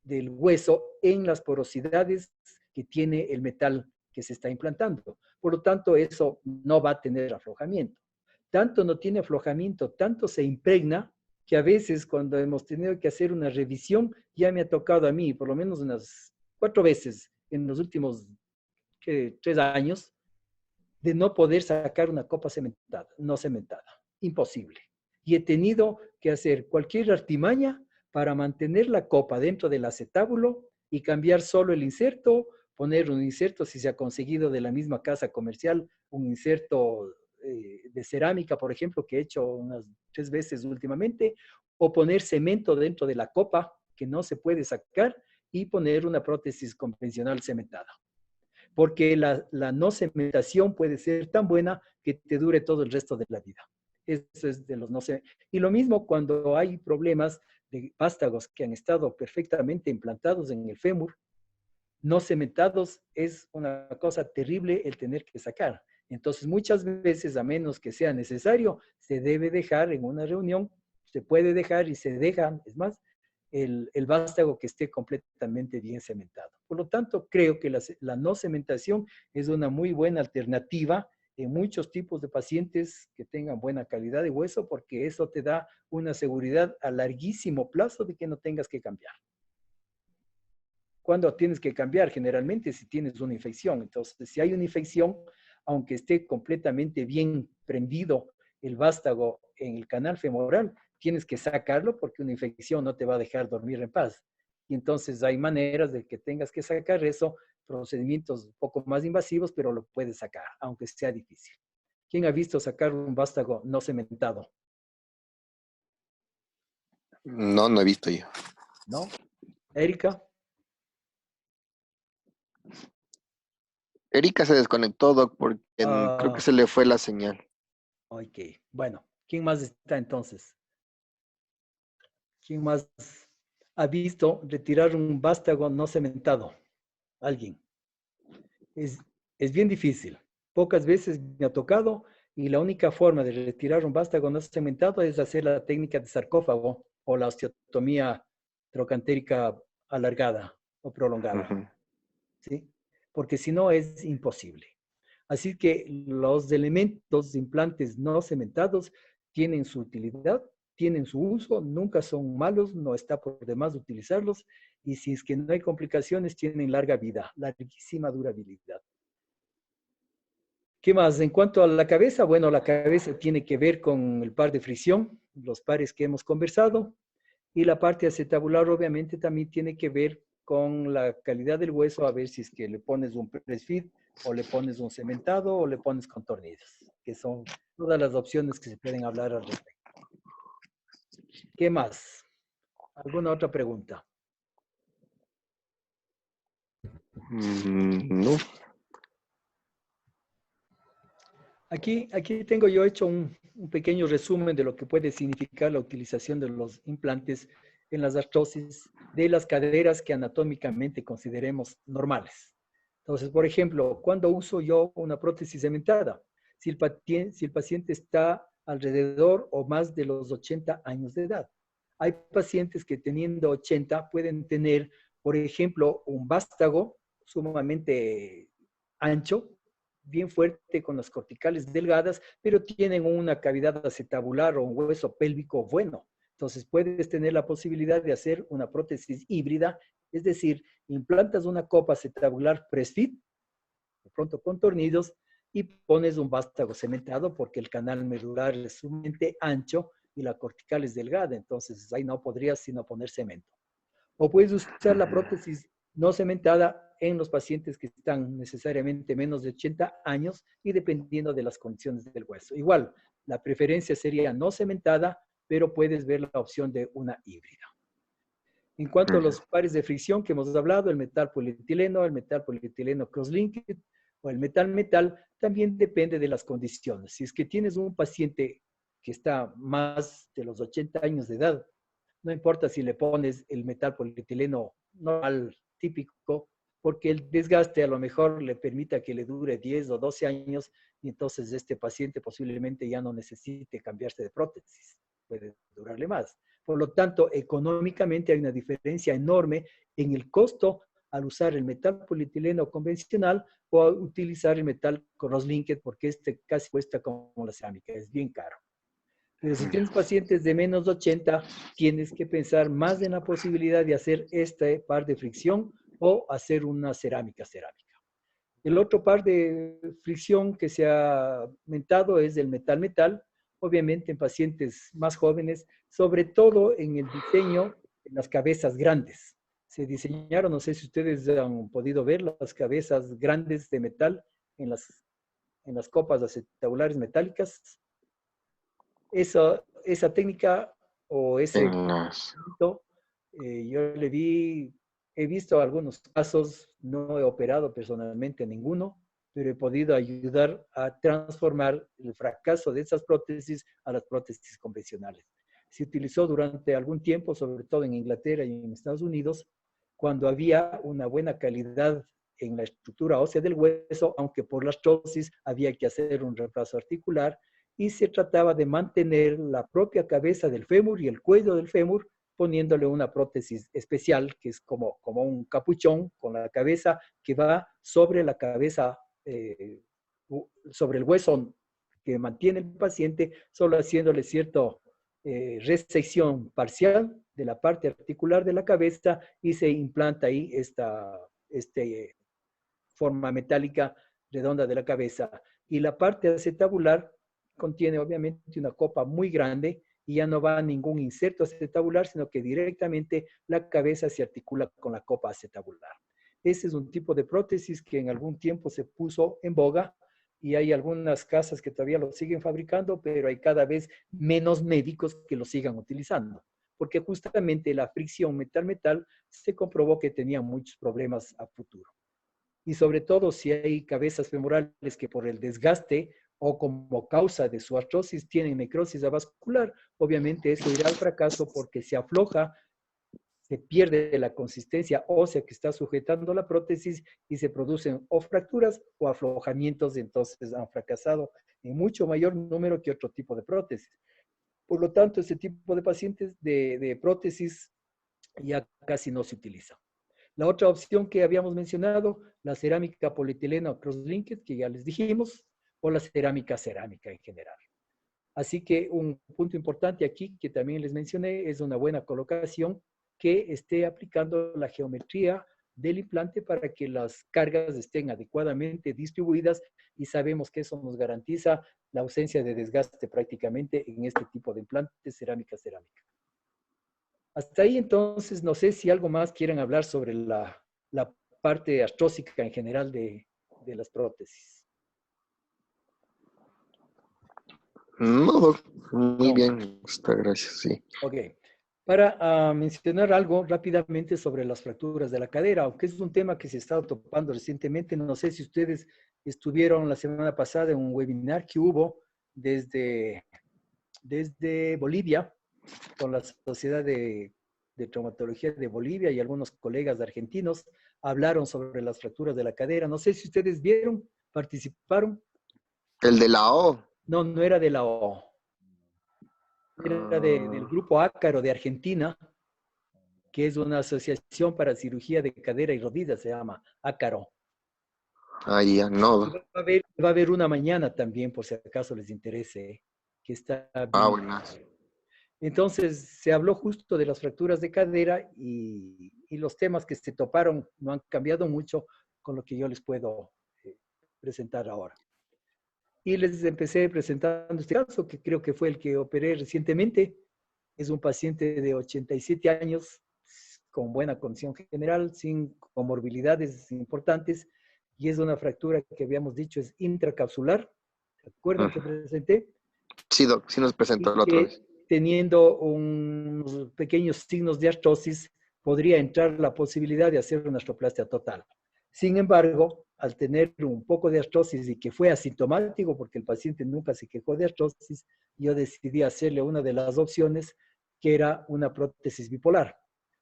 del hueso en las porosidades que tiene el metal que se está implantando. Por lo tanto, eso no va a tener aflojamiento. Tanto no tiene aflojamiento, tanto se impregna, que a veces cuando hemos tenido que hacer una revisión, ya me ha tocado a mí, por lo menos unas 4 veces en los últimos 3 años, de no poder sacar una copa cementada, no cementada. Imposible. Y he tenido que hacer cualquier artimaña para mantener la copa dentro del acetábulo y cambiar solo el inserto, poner un inserto, si se ha conseguido de la misma casa comercial, un inserto de cerámica, por ejemplo, que he hecho unas 3 veces últimamente, o poner cemento dentro de la copa que no se puede sacar y poner una prótesis convencional cementada. Porque la no cementación puede ser tan buena que te dure todo el resto de la vida. Eso es de los no cementados. Y lo mismo cuando hay problemas de vástagos que han estado perfectamente implantados en el fémur, no cementados, es una cosa terrible el tener que sacar. Entonces, muchas veces, a menos que sea necesario, se debe dejar en una reunión, se puede dejar y se dejan, es más, el vástago que esté completamente bien cementado. Por lo tanto, creo que la no cementación es una muy buena alternativa en muchos tipos de pacientes que tengan buena calidad de hueso, porque eso te da una seguridad a larguísimo plazo de que no tengas que cambiar. ¿Cuándo tienes que cambiar? Generalmente si tienes una infección. Entonces, si hay una infección, aunque esté completamente bien prendido el vástago en el canal femoral, tienes que sacarlo porque una infección no te va a dejar dormir en paz. Y entonces hay maneras de que tengas que sacar eso, procedimientos un poco más invasivos, pero lo puedes sacar, aunque sea difícil. ¿Quién ha visto sacar un vástago no cementado? No, no he visto yo. ¿No? ¿Erika? Erika se desconectó, Doc, porque creo que se le fue la señal. Ok, bueno. ¿Quién más está entonces? ¿Quién más ha visto retirar un vástago no cementado? ¿Alguien? Es bien difícil. Pocas veces me ha tocado y la única forma de retirar un vástago no cementado es hacer la técnica de sarcófago o la osteotomía trocantérica alargada o prolongada. Ujú. ¿Sí? Porque si no es imposible. Así que los elementos de implantes no cementados tienen su utilidad, tienen su uso, nunca son malos, no está por demás utilizarlos y si es que no hay complicaciones, tienen larga vida, larguísima durabilidad. ¿Qué más? En cuanto a la cabeza, bueno, la cabeza tiene que ver con el par de fricción, los pares que hemos conversado, y la parte acetabular obviamente también tiene que ver con la calidad del hueso, a ver si es que le pones un press fit o le pones un cementado o le pones con tornillos, que son todas las opciones que se pueden hablar al respecto. ¿Qué más? ¿Alguna otra pregunta? No. Aquí tengo yo hecho un pequeño resumen de lo que puede significar la utilización de los implantes en las artrosis de las caderas que anatómicamente consideremos normales. Entonces, por ejemplo, ¿cuándo uso yo una prótesis cementada? Si el paciente está alrededor o más de los 80 años de edad. Hay pacientes que teniendo 80 pueden tener, por ejemplo, un vástago sumamente ancho, bien fuerte con las corticales delgadas, pero tienen una cavidad acetabular o un hueso pélvico bueno. Entonces puedes tener la posibilidad de hacer una prótesis híbrida, es decir, implantas una copa acetabular press-fit, de pronto con tornillos, y pones un vástago cementado porque el canal medular es sumamente ancho y la cortical es delgada, entonces ahí no podrías sino poner cemento. O puedes usar la prótesis no cementada en los pacientes que están necesariamente menos de 80 años y dependiendo de las condiciones del hueso. Igual, la preferencia sería no cementada, pero puedes ver la opción de una híbrida. En cuanto a los pares de fricción que hemos hablado, el metal polietileno cross-linked o el metal-metal, también depende de las condiciones. Si es que tienes un paciente que está más de los 80 años de edad, no importa si le pones el metal polietileno normal, típico, porque el desgaste a lo mejor le permita que le dure 10 o 12 años y entonces este paciente posiblemente ya no necesite cambiarse de prótesis, puede durarle más. Por lo tanto, económicamente hay una diferencia enorme en el costo al usar el metal polietileno convencional o utilizar el metal cross-linked porque este casi cuesta como la cerámica, es bien caro. Pero si tienes pacientes de menos de 80, tienes que pensar más en la posibilidad de hacer este par de fricción o hacer una cerámica. El otro par de fricción que se ha aumentado es el metal-metal, obviamente en pacientes más jóvenes, sobre todo en el diseño de las cabezas grandes. Se diseñaron, no sé si ustedes han podido ver las cabezas grandes de metal en las copas acetabulares metálicas. Esa técnica o ese yo he visto algunos casos, no he operado personalmente ninguno, pero he podido ayudar a transformar el fracaso de esas prótesis a las prótesis convencionales. Se utilizó durante algún tiempo, sobre todo en Inglaterra y en Estados Unidos, cuando había una buena calidad en la estructura ósea del hueso, aunque por la artrosis había que hacer un reemplazo articular, y se trataba de mantener la propia cabeza del fémur y el cuello del fémur poniéndole una prótesis especial que es como un capuchón con la cabeza que va sobre la cabeza, sobre el hueso que mantiene el paciente, solo haciéndole cierta resección parcial de la parte articular de la cabeza y se implanta ahí esta forma metálica redonda de la cabeza. Y la parte acetabular contiene obviamente una copa muy grande y ya no va ningún inserto acetabular, sino que directamente la cabeza se articula con la copa acetabular. Ese es un tipo de prótesis que en algún tiempo se puso en boga y hay algunas casas que todavía lo siguen fabricando, pero hay cada vez menos médicos que lo sigan utilizando, porque justamente la fricción metal-metal se comprobó que tenía muchos problemas a futuro. Y sobre todo si hay cabezas femorales que por el desgaste o como causa de su artrosis tienen necrosis avascular, obviamente eso irá al fracaso porque se afloja se pierde la consistencia ósea que está sujetando la prótesis y se producen o fracturas o aflojamientos, entonces han fracasado en mucho mayor número que otro tipo de prótesis. Por lo tanto, este tipo de pacientes de prótesis ya casi no se utiliza. La otra opción que habíamos mencionado, la cerámica polietileno cross-linked, que ya les dijimos, o la cerámica en general. Así que un punto importante aquí que también les mencioné es una buena colocación que esté aplicando la geometría del implante para que las cargas estén adecuadamente distribuidas y sabemos que eso nos garantiza la ausencia de desgaste prácticamente en este tipo de implantes cerámica. Hasta ahí entonces, no sé si algo más quieren hablar sobre la parte artrósica en general de las prótesis. No, muy No. bien, está, gracias, sí. Ok. Para mencionar algo rápidamente sobre las fracturas de la cadera, aunque es un tema que se está topando recientemente, no sé si ustedes estuvieron la semana pasada en un webinar que hubo desde Bolivia, con la Sociedad de Traumatología de Bolivia y algunos colegas argentinos hablaron sobre las fracturas de la cadera. No sé si ustedes vieron, participaron. El de la O. No, no era de la O. Era del grupo Ácaro de Argentina, que es una asociación para cirugía de cadera y rodillas, se llama Ácaro. Ahí ya, no. Va a haber una mañana también, por si acaso les interese, que está bien. Buenas. Entonces, se habló justo de las fracturas de cadera y los temas que se toparon no han cambiado mucho con lo que yo les puedo presentar ahora. Y les empecé presentando este caso, que creo que fue el que operé recientemente. Es un paciente de 87 años, con buena condición general, sin comorbilidades importantes, y es una fractura que habíamos dicho es intracapsular. ¿Se acuerdan que presenté? Sí, doc, sí nos presentó la otra vez. Teniendo unos pequeños signos de artrosis, podría entrar la posibilidad de hacer una artroplastia total. Sin embargo, al tener un poco de artrosis y que fue asintomático, porque el paciente nunca se quejó de artrosis, yo decidí hacerle una de las opciones, que era una prótesis bipolar.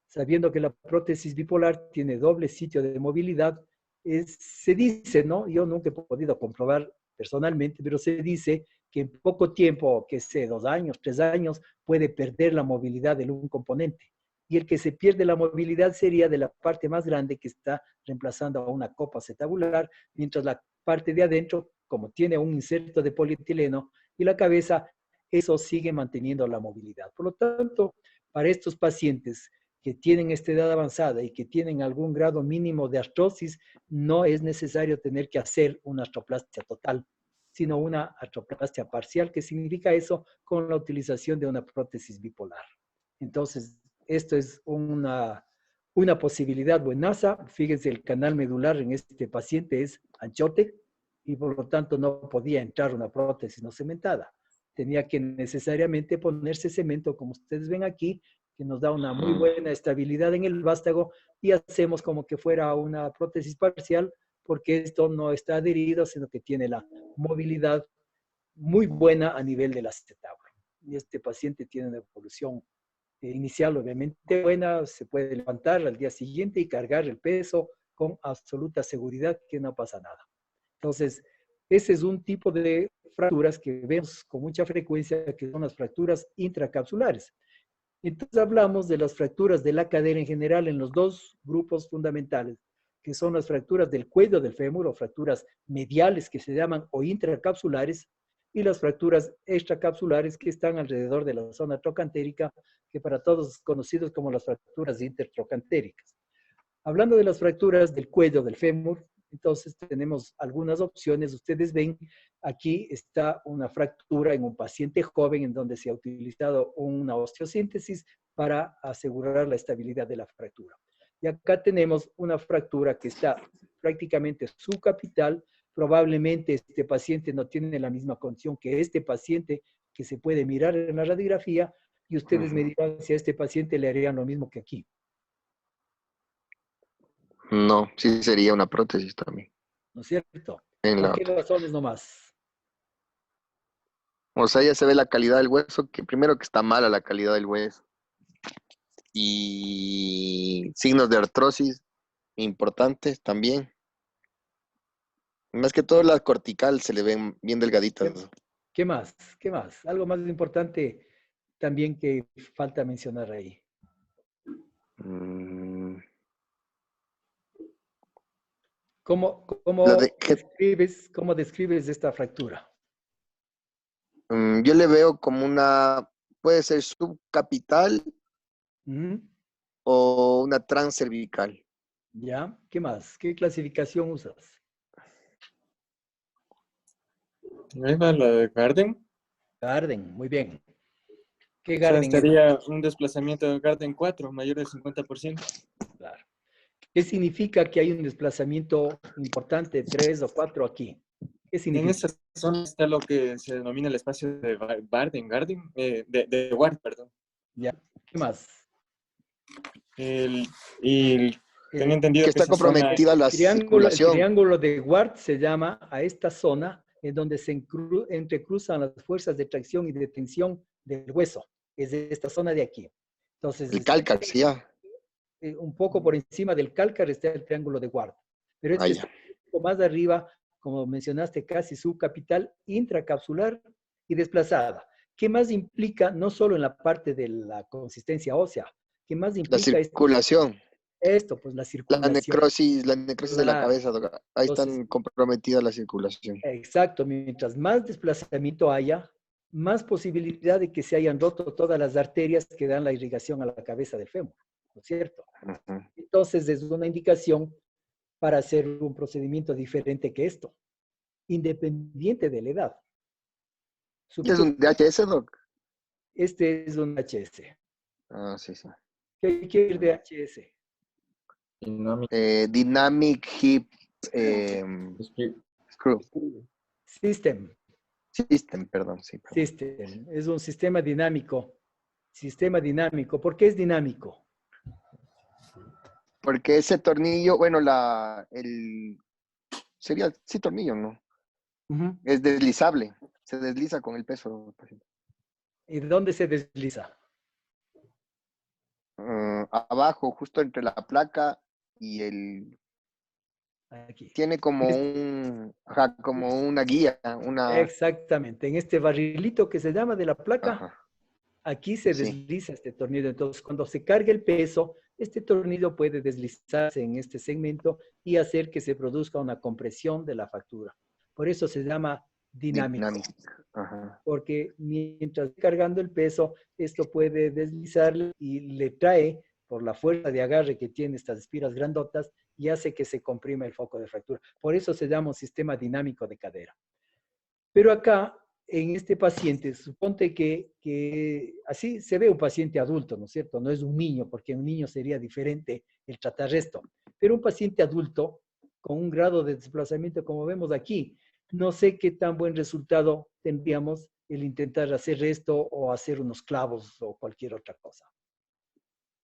Sabiendo que la prótesis bipolar tiene doble sitio de movilidad, se dice, ¿no? Yo nunca he podido comprobar personalmente, pero se dice que en poco tiempo, que sé, 2 años, 3 años, puede perder la movilidad de un componente. Y el que se pierde la movilidad sería de la parte más grande que está reemplazando a una copa acetabular, mientras la parte de adentro, como tiene un inserto de polietileno, y la cabeza, eso sigue manteniendo la movilidad. Por lo tanto, para estos pacientes que tienen esta edad avanzada y que tienen algún grado mínimo de artrosis, no es necesario tener que hacer una artroplastia total, sino una artroplastia parcial, que significa eso con la utilización de una prótesis bipolar. Entonces, esto es una posibilidad buenaza. Fíjense, el canal medular en este paciente es anchote y por lo tanto no podía entrar una prótesis no cementada. Tenía que necesariamente ponerse cemento, como ustedes ven aquí, que nos da una muy buena estabilidad en el vástago, y hacemos como que fuera una prótesis parcial, porque esto no está adherido, sino que tiene la movilidad muy buena a nivel del acetábulo. Y este paciente tiene una evolución inicial obviamente buena, se puede levantar al día siguiente y cargar el peso con absoluta seguridad que no pasa nada. Entonces, ese es un tipo de fracturas que vemos con mucha frecuencia, que son las fracturas intracapsulares. Entonces hablamos de las fracturas de la cadera en general en los dos grupos fundamentales, que son las fracturas del cuello del fémur o fracturas mediales que se llaman o intracapsulares, y las fracturas extracapsulares que están alrededor de la zona trocantérica, que para todos conocidos como las fracturas intertrocantéricas. Hablando de las fracturas del cuello del fémur, entonces tenemos algunas opciones. Ustedes ven, aquí está una fractura en un paciente joven en donde se ha utilizado una osteosíntesis para asegurar la estabilidad de la fractura. Y acá tenemos una fractura que está prácticamente subcapital. Probablemente este paciente no tiene la misma condición que este paciente que se puede mirar en la radiografía, y ustedes me dirán si a este paciente le harían lo mismo que aquí. No, sí sería una prótesis también. ¿No es cierto? ¿Por qué razones nomás? O sea, ya se ve la calidad del hueso, que primero que está mala la calidad del hueso. y signos de artrosis importantes también. Más que todo la cortical se le ven bien delgaditas. ¿Qué más? ¿Qué más? Algo más importante también que falta mencionar ahí. Mm, ¿Cómo la de- cómo describes esta fractura? yo le veo como una, puede ser subcapital Ujú. o una transcervical. ¿Ya? ¿Qué más? ¿Qué clasificación usas? Ahí va la de Garden. Garden, muy bien. ¿Qué O sea, Garden es? estaría un desplazamiento de Garden 4, mayor del 50%. Claro. ¿Qué significa que hay un desplazamiento importante, 3 o 4 aquí? ¿Qué En significa? esa zona está lo que se denomina el espacio de de Ward, perdón. ¿Ya? ¿Qué más? Y tenía entendido Que que está esa zona comprometida la El circulación. triángulo de Ward se llama a esta zona en donde se entrecruzan las fuerzas de tracción y de tensión del hueso. Es de esta zona de aquí. Entonces, El cálcar, sí, ya. un poco por encima del cálcar está el triángulo de Ward. Pero Ah, este ya. está un poco más arriba, como mencionaste, casi subcapital, intracapsular y desplazada. ¿Qué más implica, no solo en la parte de la consistencia ósea, qué más La implica circulación, esto? Pues la la circulación. necrosis de la Claro. cabeza, doctor. Ahí Entonces, están comprometidas la circulación. exacto, mientras más desplazamiento haya, más posibilidad de que se hayan roto todas las arterias que dan la irrigación a la cabeza del fémur, ¿no es cierto? Ujú. Entonces, es una indicación para hacer un procedimiento diferente que esto, independiente de la edad. ¿Y es un DHS, doc? Este es un HS. Ah, sí, sí. ¿Qué quiere DHS? Dynamic Hip Screw System. System, perdón, sí. Perdón. System. Es un sistema dinámico. Sistema dinámico. ¿Por qué es dinámico? Porque ese tornillo, bueno, sería, sí, tornillo, ¿no? Uh-huh. Es deslizable, se desliza con el peso. ¿Y dónde se desliza? Abajo, justo entre la placa y el... Aquí. Tiene como como una guía, Exactamente. En este barrilito que se llama de la placa, Ajá. aquí se Sí. desliza este tornillo. Entonces, cuando se carga el peso, este tornillo puede deslizarse en este segmento y hacer que se produzca una compresión de la fractura. Por eso se llama dinámico. Ajá. Porque mientras cargando el peso, esto puede deslizar y le trae, por la fuerza de agarre que tiene estas espiras grandotas, y hace que se comprima el foco de fractura. Por eso se llama un sistema dinámico de cadera. Pero acá, en este paciente, suponte que así se ve un paciente adulto, ¿no es cierto? No es un niño, porque un niño sería diferente el tratar esto. Pero un paciente adulto, con un grado de desplazamiento como vemos aquí, no sé qué tan buen resultado tendríamos el intentar hacer esto o hacer unos clavos o cualquier otra cosa.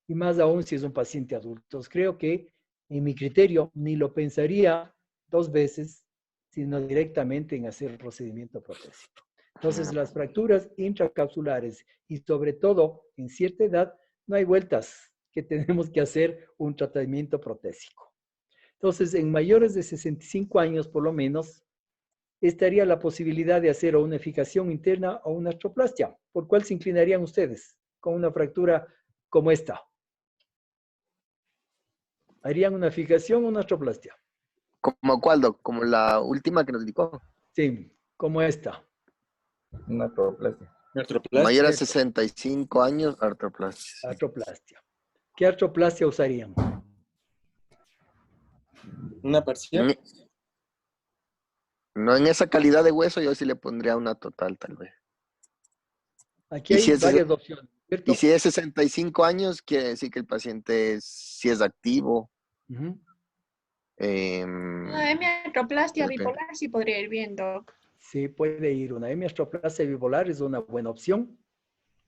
Y más aún si es un paciente adulto. Creo que, en mi criterio, ni lo pensaría 2 veces, sino directamente en hacer el procedimiento protésico. Entonces, las fracturas intracapsulares y sobre todo en cierta edad, no hay vueltas que tenemos que hacer un tratamiento protésico. Entonces, en mayores de 65 años por lo menos, estaría la posibilidad de hacer o una fijación interna o una artroplastia. ¿Por cuál se inclinarían ustedes con una fractura como esta? ¿Harían una fijación o una artroplastia? ¿Como cuál, doc? Como la última que nos indicó. Sí, como esta. Una artroplastia. Mayor a 65 años, artroplastia. Sí. Artroplastia. ¿Qué artroplastia usarían? ¿Una parcial? No en esa calidad de hueso, yo sí le pondría una total, tal vez. Aquí hay varias opciones, ¿cierto? Y si es 65 años, quiere decir que el paciente si es activo. Uh-huh. Una hemiartroplastia bipolar sí podría ir bien, doc. Sí, puede ir. Una hemiartroplastia bipolar es una buena opción.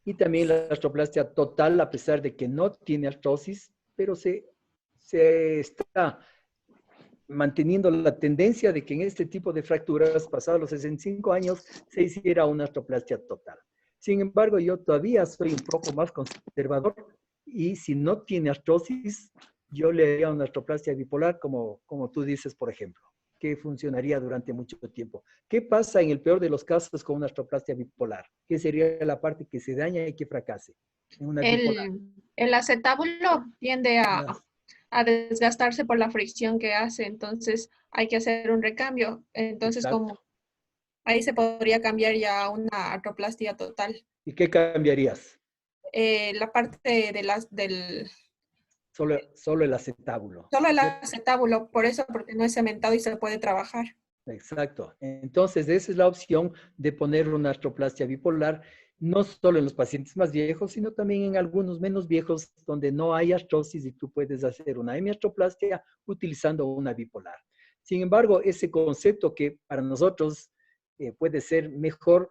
Y también la artroplastia total, a pesar de que no tiene artrosis, pero se está manteniendo la tendencia de que en este tipo de fracturas, pasados los 65 años, se hiciera una artroplastia total. Sin embargo, yo todavía soy un poco más conservador Y si no tiene artrosis, yo le haría una artroplastia bipolar, como tú dices, por ejemplo, que funcionaría durante mucho tiempo. ¿Qué pasa en el peor de los casos con una artroplastia bipolar? ¿Qué sería la parte que se daña y que fracase en una bipolar? El acetábulo tiende a desgastarse por la fricción que hace, entonces hay que hacer un recambio. Entonces, Exacto. como ahí se podría cambiar ya a una artroplastia total. ¿Y qué cambiarías? La parte del... Solo el acetábulo. Solo el acetábulo, por eso, porque no es cementado y se puede trabajar. Exacto. Entonces, esa es la opción de poner una artroplastia bipolar, no solo en los pacientes más viejos, sino también en algunos menos viejos donde no hay artrosis y tú puedes hacer una hemiartroplastia utilizando una bipolar. Sin embargo, ese concepto que para nosotros puede ser mejor,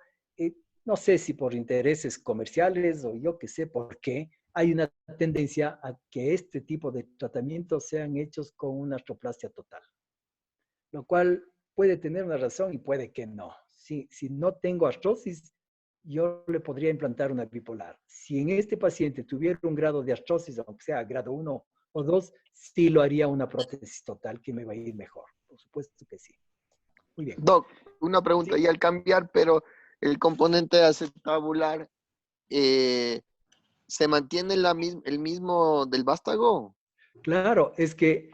no sé si por intereses comerciales o yo que sé por qué, hay una tendencia a que este tipo de tratamientos sean hechos con una artroplastia total, lo cual puede tener una razón y puede que no. Si no tengo artrosis, yo le podría implantar una bipolar. Si en este paciente tuviera un grado de artrosis, aunque sea grado 1 o 2, sí lo haría una prótesis total que me va a ir mejor. Por supuesto que sí. Muy bien. Doc, una pregunta, Sí. y al cambiar, pero el componente acetabular, ¿se mantiene el mismo del vástago? Claro, es que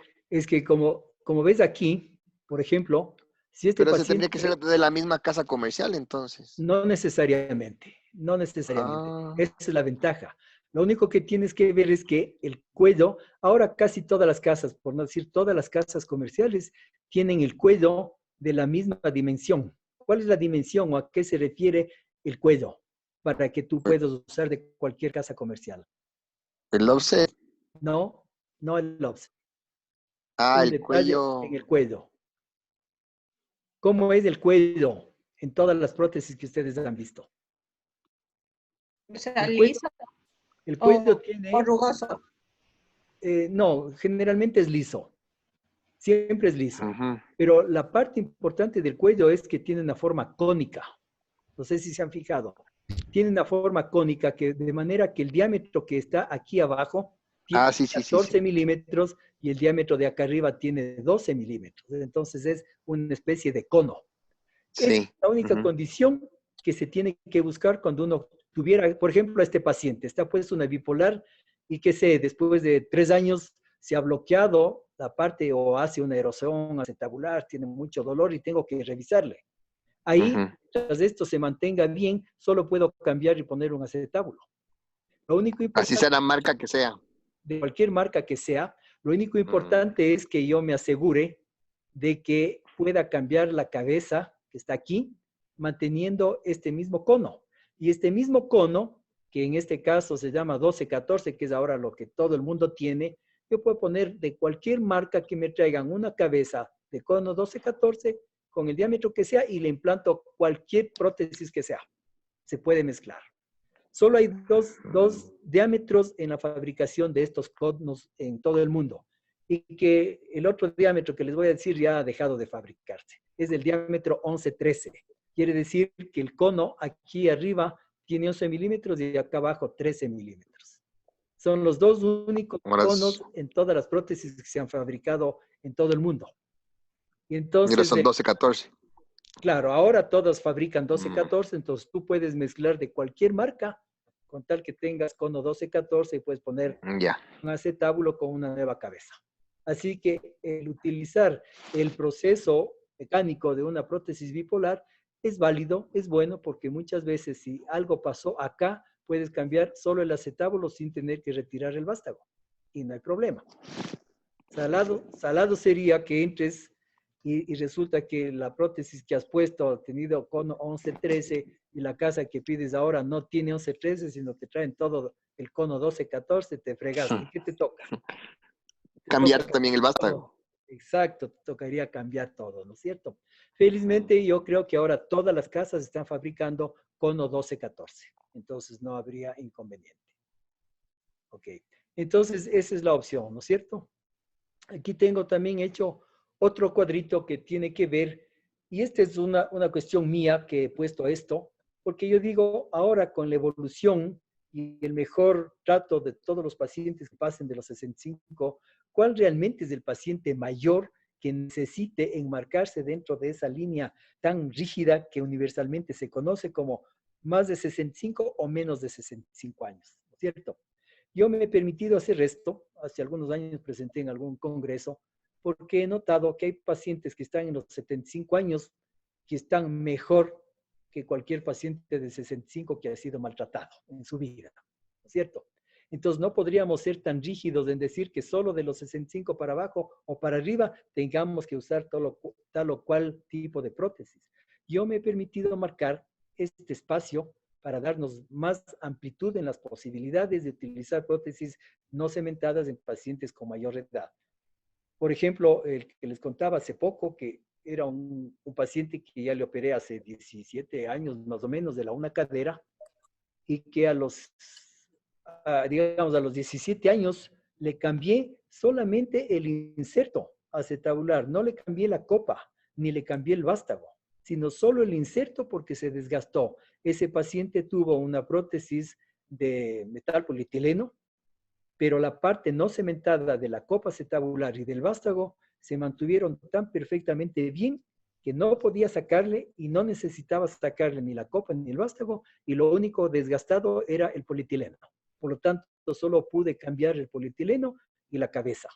como ves aquí, por ejemplo, si este Pero se tendría que paciente... ser de la misma casa comercial, entonces. No necesariamente, no necesariamente. Ah, Esa es la ventaja. Lo único que tienes que ver es que el cuello, ahora casi todas las casas, por no decir todas las casas comerciales, tienen el cuello de la misma dimensión. ¿Cuál es la dimensión o a qué se refiere el cuello para que tú puedas usar de cualquier casa comercial? el offset. No, no el offset. Ah, Un el detalle cuello. en el cuello. ¿Cómo es el cuello en todas las prótesis que ustedes han visto? O sea, El cuello, liso el cuello o tiene... rugoso. No, generalmente es liso. Siempre es liso. Ujú. Pero la parte importante del cuello es que tiene una forma cónica. No sé si se han fijado. Tiene una forma cónica que de manera que el diámetro que está aquí abajo tiene Ah, sí, sí, sí, 14 sí. milímetros y el diámetro de acá arriba tiene 12 milímetros. Entonces es una especie de cono. Esa es Sí. la única Ujú. condición que se tiene que buscar cuando uno tuviera, por ejemplo, a este paciente, está puesto una bipolar y que después de 3 años se ha bloqueado la parte o hace una erosión acetabular, tiene mucho dolor y tengo que revisarle. Ahí, Ujú. mientras esto se mantenga bien, solo puedo cambiar y poner un acetábulo. Lo único Así importante sea la marca que sea. de cualquier marca que sea, lo único Mm. importante es que yo me asegure de que pueda cambiar la cabeza que está aquí, manteniendo este mismo cono. Y este mismo cono, que en este caso se llama 12-14, que es ahora lo que todo el mundo tiene, yo puedo poner de cualquier marca que me traigan una cabeza de cono 12-14 con el diámetro que sea y le implanto cualquier prótesis que sea. Se puede mezclar. Solo hay dos diámetros en la fabricación de estos conos en todo el mundo. Y que el otro diámetro que les voy a decir ya ha dejado de fabricarse. Es el diámetro 11-13. Quiere decir que el cono aquí arriba tiene 11 milímetros y acá abajo 13 milímetros. Son los dos únicos Ahora, conos en todas las prótesis que se han fabricado en todo el mundo. Y ahora entonces, son 12, 14. claro, ahora todos fabrican Mm. 12-14, entonces tú puedes mezclar de cualquier marca con tal que tengas cono 12-14 y puedes poner Ya. un acetábulo con una nueva cabeza. Así que el utilizar el proceso mecánico de una prótesis bipolar es válido, es bueno, porque muchas veces si algo pasó acá, puedes cambiar solo el acetábulo sin tener que retirar el vástago. Y no hay problema. Salado sería que entres y resulta que la prótesis que has puesto ha tenido cono 11-13 y la casa que pides ahora no tiene 11-13, sino te traen todo el cono 12-14, te fregaste. ¿Qué te toca? Te Cambiar toca también el cambiar todo. vástago. Exacto, te tocaría cambiar todo, ¿no es cierto? Felizmente yo creo que ahora todas las casas están fabricando cono 12-14, entonces no habría inconveniente. Ok, entonces esa es la opción, ¿no es cierto? Aquí tengo también hecho otro cuadrito que tiene que ver, y esta es una cuestión mía que he puesto esto, porque yo digo, ahora con la evolución y el mejor trato de todos los pacientes que pasen de los 65, ¿cuál realmente es el paciente mayor que necesite enmarcarse dentro de esa línea tan rígida que universalmente se conoce como más de 65 o menos de 65 años, ¿no es cierto? Yo me he permitido hacer esto, hace algunos años presenté en algún congreso, porque he notado que hay pacientes que están en los 75 años que están mejor que cualquier paciente de 65 que ha sido maltratado en su vida, ¿no es cierto? Entonces no podríamos ser tan rígidos en decir que solo de los 65 para abajo o para arriba tengamos que usar tal o cual tipo de prótesis. Yo me he permitido marcar este espacio para darnos más amplitud en las posibilidades de utilizar prótesis no cementadas en pacientes con mayor edad. Por ejemplo, el que les contaba hace poco, que era un paciente que ya le operé hace 17 años más o menos de una cadera y que digamos, a los 17 años le cambié solamente el inserto acetabular, no le cambié la copa, ni le cambié el vástago, sino solo el inserto porque se desgastó. Ese paciente tuvo una prótesis de metal polietileno, pero la parte no cementada de la copa acetabular y del vástago se mantuvieron tan perfectamente bien que no podía sacarle y no necesitaba sacarle ni la copa ni el vástago, y lo único desgastado era el polietileno. Por lo tanto, solo pude cambiar el polietileno y la cabeza.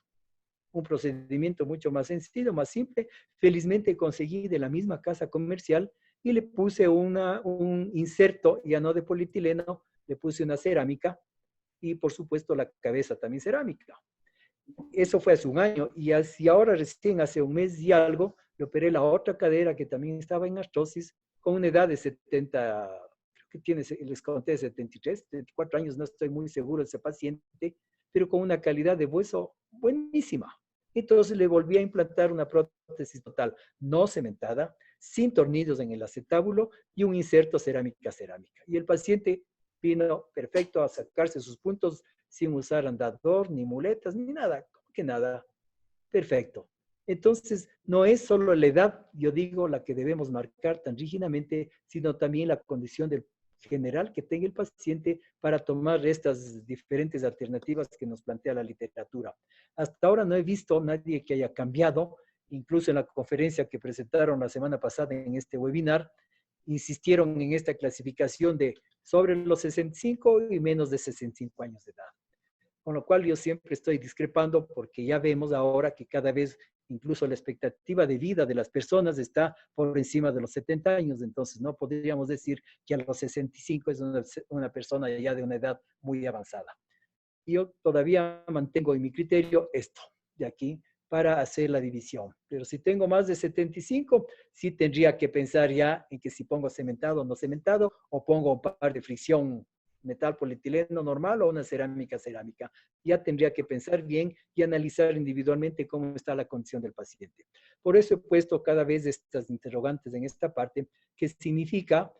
Un procedimiento mucho más sencillo, más simple. Felizmente conseguí de la misma casa comercial y le puse un inserto, ya no de polietileno, le puse una cerámica y por supuesto la cabeza también cerámica. Eso fue hace un año y ahora recién hace un mes y algo le operé la otra cadera que también estaba en artrosis con una edad de 70, creo que tiene, les conté, 73, 74 años, no estoy muy seguro de ese paciente, pero con una calidad de hueso buenísima. Entonces le volví a implantar una prótesis total no cementada, sin tornillos en el acetábulo y un inserto cerámica. Y el paciente vino perfecto a sacarse sus puntos sin usar andador, ni muletas, ni nada, como que nada. Perfecto. Entonces, no es solo la edad, yo digo, la que debemos marcar tan rígidamente, sino también la condición general que tenga el paciente para tomar estas diferentes alternativas que nos plantea la literatura. Hasta ahora no he visto nadie que haya cambiado, incluso en la conferencia que presentaron la semana pasada en este webinar, insistieron en esta clasificación de sobre los 65 y menos de 65 años de edad. Con lo cual yo siempre estoy discrepando porque ya vemos ahora que cada vez incluso la expectativa de vida de las personas está por encima de los 70 años. Entonces no podríamos decir que a los 65 es una persona ya de una edad muy avanzada. Yo todavía mantengo en mi criterio esto de aquí para hacer la división. Pero si tengo más de 75, sí tendría que pensar ya en que si pongo cementado o no cementado, o pongo un par de fricción metal polietileno normal o una cerámica. Ya tendría que pensar bien y analizar individualmente cómo está la condición del paciente. Por eso he puesto cada vez estas interrogantes en esta parte, que significa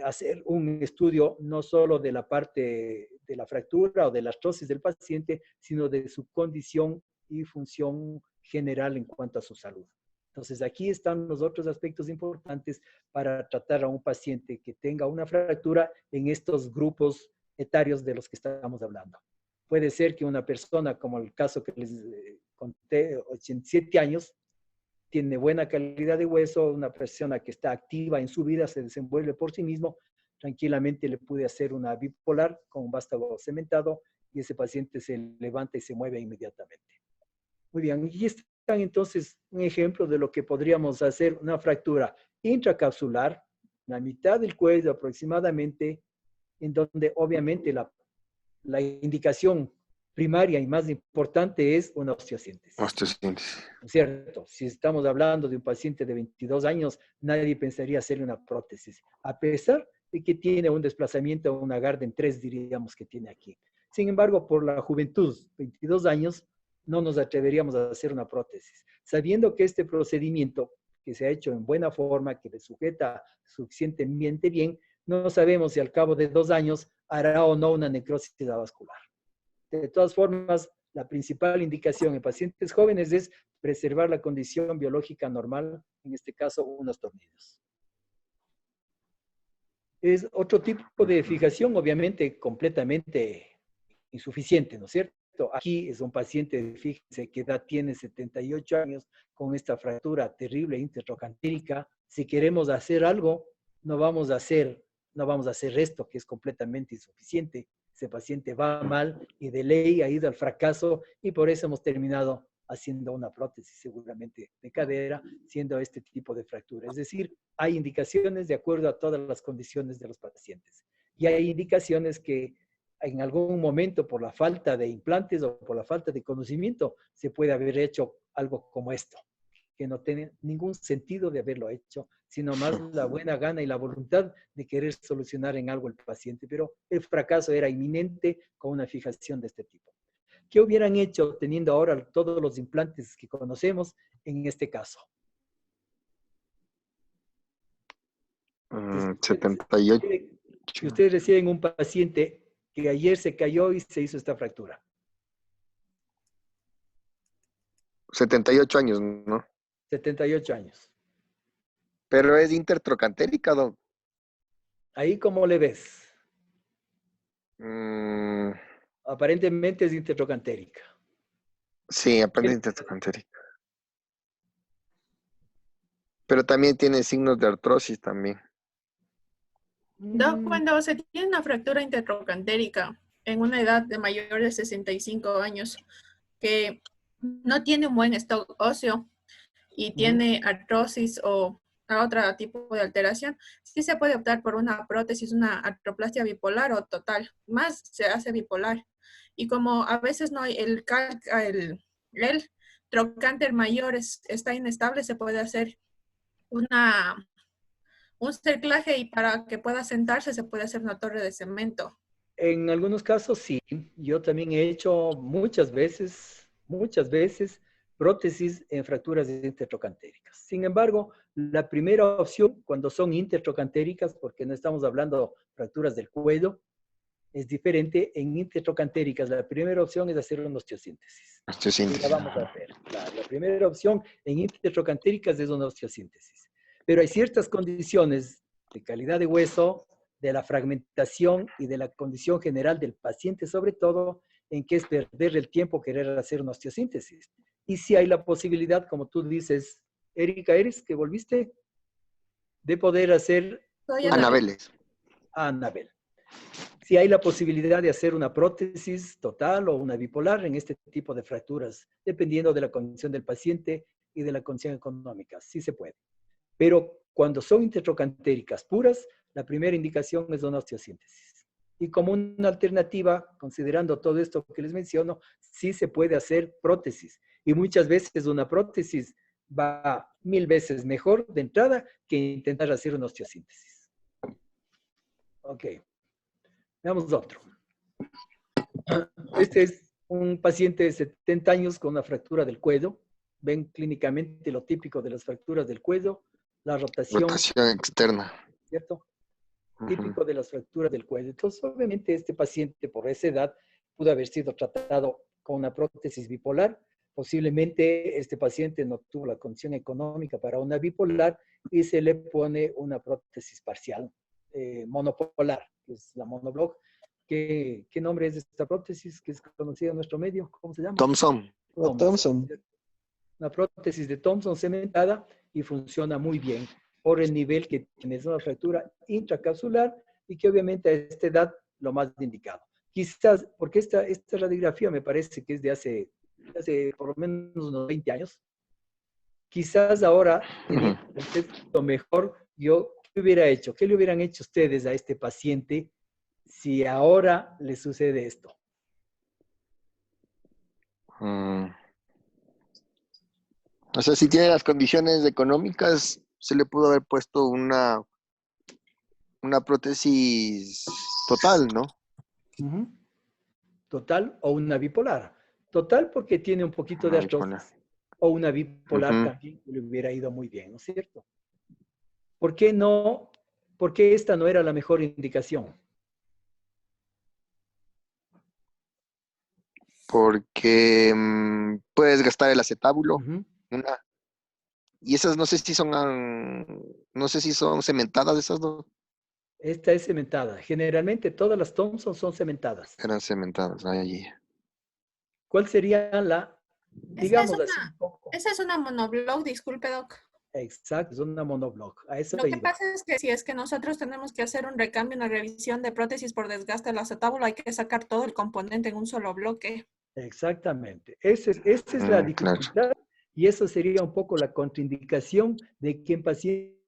hacer un estudio no solo de la parte de la fractura o de la artrosis del paciente, sino de su condición y función general en cuanto a su salud. Entonces, aquí están los otros aspectos importantes para tratar a un paciente que tenga una fractura en estos grupos etarios de los que estamos hablando. Puede ser que una persona, como el caso que les conté, 87 años, tiene buena calidad de hueso, una persona que está activa en su vida, se desenvuelve por sí mismo, tranquilamente le puede hacer una bipolar con un vástago cementado y ese paciente se levanta y se mueve inmediatamente. Muy bien, y están entonces un ejemplo de lo que podríamos hacer, una fractura intracapsular, la mitad del cuello aproximadamente, en donde obviamente la indicación primaria y más importante es una osteosíntesis. Osteosíntesis. ¿Cierto? Si estamos hablando de un paciente de 22 años, nadie pensaría hacerle una prótesis, a pesar de que tiene un desplazamiento, un agarre en 3, diríamos que tiene aquí. Sin embargo, por la juventud, 22 años, no nos atreveríamos a hacer una prótesis, sabiendo que este procedimiento, que se ha hecho en buena forma, que le sujeta suficientemente bien, no sabemos si al cabo de 2 años hará o no una necrosis avascular. De todas formas, la principal indicación en pacientes jóvenes es preservar la condición biológica normal, en este caso unos tornillos. Es otro tipo de fijación, obviamente completamente insuficiente, ¿no es cierto? Aquí es un paciente, fíjense qué edad tiene, 78 años, con esta fractura terrible intertrocanterica. Si queremos hacer algo, no vamos a hacer, no vamos a hacer esto, que es completamente insuficiente. Ese paciente va mal y de ley ha ido al fracaso y por eso hemos terminado haciendo una prótesis seguramente de cadera, siendo este tipo de fractura. Es decir, hay indicaciones de acuerdo a todas las condiciones de los pacientes. Y hay indicaciones que en algún momento por la falta de implantes o por la falta de conocimiento se puede haber hecho algo como esto, que no tiene ningún sentido de haberlo hecho, sino más la buena gana y la voluntad de querer solucionar en algo el paciente. Pero el fracaso era inminente con una fijación de este tipo. ¿Qué hubieran hecho teniendo ahora todos los implantes que conocemos en este caso? 78. Si ustedes reciben un paciente que ayer se cayó y se hizo esta fractura. 78 años, ¿no? 78 años. Pero es intertrocantérica, ¿no? Ahí, ¿cómo le ves? Mm, Aparentemente es intertrocantérica. sí, aprende intertrocantérica. Pero también tiene signos de artrosis también. Cuando se tiene una fractura intertroncantérica en una edad de mayor de 65 años, que no tiene un buen stock óseo y tiene artrosis o otro tipo de alteración, sí se puede optar por una prótesis, una artroplastia bipolar o total. Más se hace bipolar. Y como a veces no hay el trocánter mayor está inestable, se puede hacer un cerclaje y para que pueda sentarse se puede hacer una torre de cemento. En algunos casos sí. Yo también he hecho muchas veces, prótesis en fracturas intertrocantéricas. Sin embargo, la primera opción cuando son intertrocantéricas, porque no estamos hablando de fracturas del cuello, es diferente. En intertrocantéricas, la primera opción es hacer una osteosíntesis. Osteosíntesis. La vamos a hacer. La primera opción en intertrocantéricas es una osteosíntesis. Pero hay ciertas condiciones de calidad de hueso, de la fragmentación y de la condición general del paciente, sobre todo, en que es perder el tiempo querer hacer una osteosíntesis. Y si hay la posibilidad, como tú dices, Erika, ¿eres que volviste? De poder hacer... Soy Anabel. Anabel. Si hay la posibilidad de hacer una prótesis total o una bipolar en este tipo de fracturas, dependiendo de la condición del paciente y de la condición económica, sí se puede. Pero cuando son intertrocantéricas puras, la primera indicación es una osteosíntesis. Y como una alternativa, considerando todo esto que les menciono, sí se puede hacer prótesis. Y muchas veces una prótesis va 1000 veces mejor de entrada que intentar hacer una osteosíntesis. Ok. Veamos otro. Este es un paciente de 70 años con una fractura del cuello. Ven clínicamente lo típico de las fracturas del cuello, la rotación externa. ¿Cierto? Típico de las fracturas del cuello. Entonces, obviamente, este paciente por esa edad pudo haber sido tratado con una prótesis bipolar. Posiblemente este paciente no tuvo la condición económica para una bipolar y se le pone una prótesis parcial monopolar, que es la monoblock. ¿Qué nombre es esta prótesis que es conocida en nuestro medio? ¿Cómo se llama? Thomson. Thomson. Una prótesis de Thomson cementada y funciona muy bien por el nivel que tiene. Es una fractura intracapsular y que obviamente a esta edad lo más indicado. Quizás, porque esta radiografía me parece que es de hace por lo menos unos 20 años. Quizás ahora, lo mejor, ¿qué hubiera hecho? ¿Qué le hubieran hecho ustedes a este paciente si ahora le sucede esto? O sea, si tiene las condiciones económicas, se le pudo haber puesto una prótesis total, ¿no? Total o una bipolar. Total porque tiene un poquito de artrosis. O una bipolar también le hubiera ido muy bien, ¿no es cierto? ¿Por qué no? ¿Por qué esta no era la mejor indicación? Porque puedes gastar el acetábulo. Y esas no sé si son cementadas esas dos. Esta es cementada. Generalmente todas las Thompson son cementadas. Eran cementadas allí. ¿Cuál sería la, Esa es digamos así un poco? esa es una monoblock, disculpe, Doc. Exacto, es una monoblock. A eso Lo que iba. pasa es que si es que nosotros tenemos que hacer un recambio, una revisión de prótesis por desgaste del acetábulo, hay que sacar todo el componente en un solo bloque. Exactamente. Esa es la Claro. dificultad y eso sería un poco la contraindicación de que en pacientes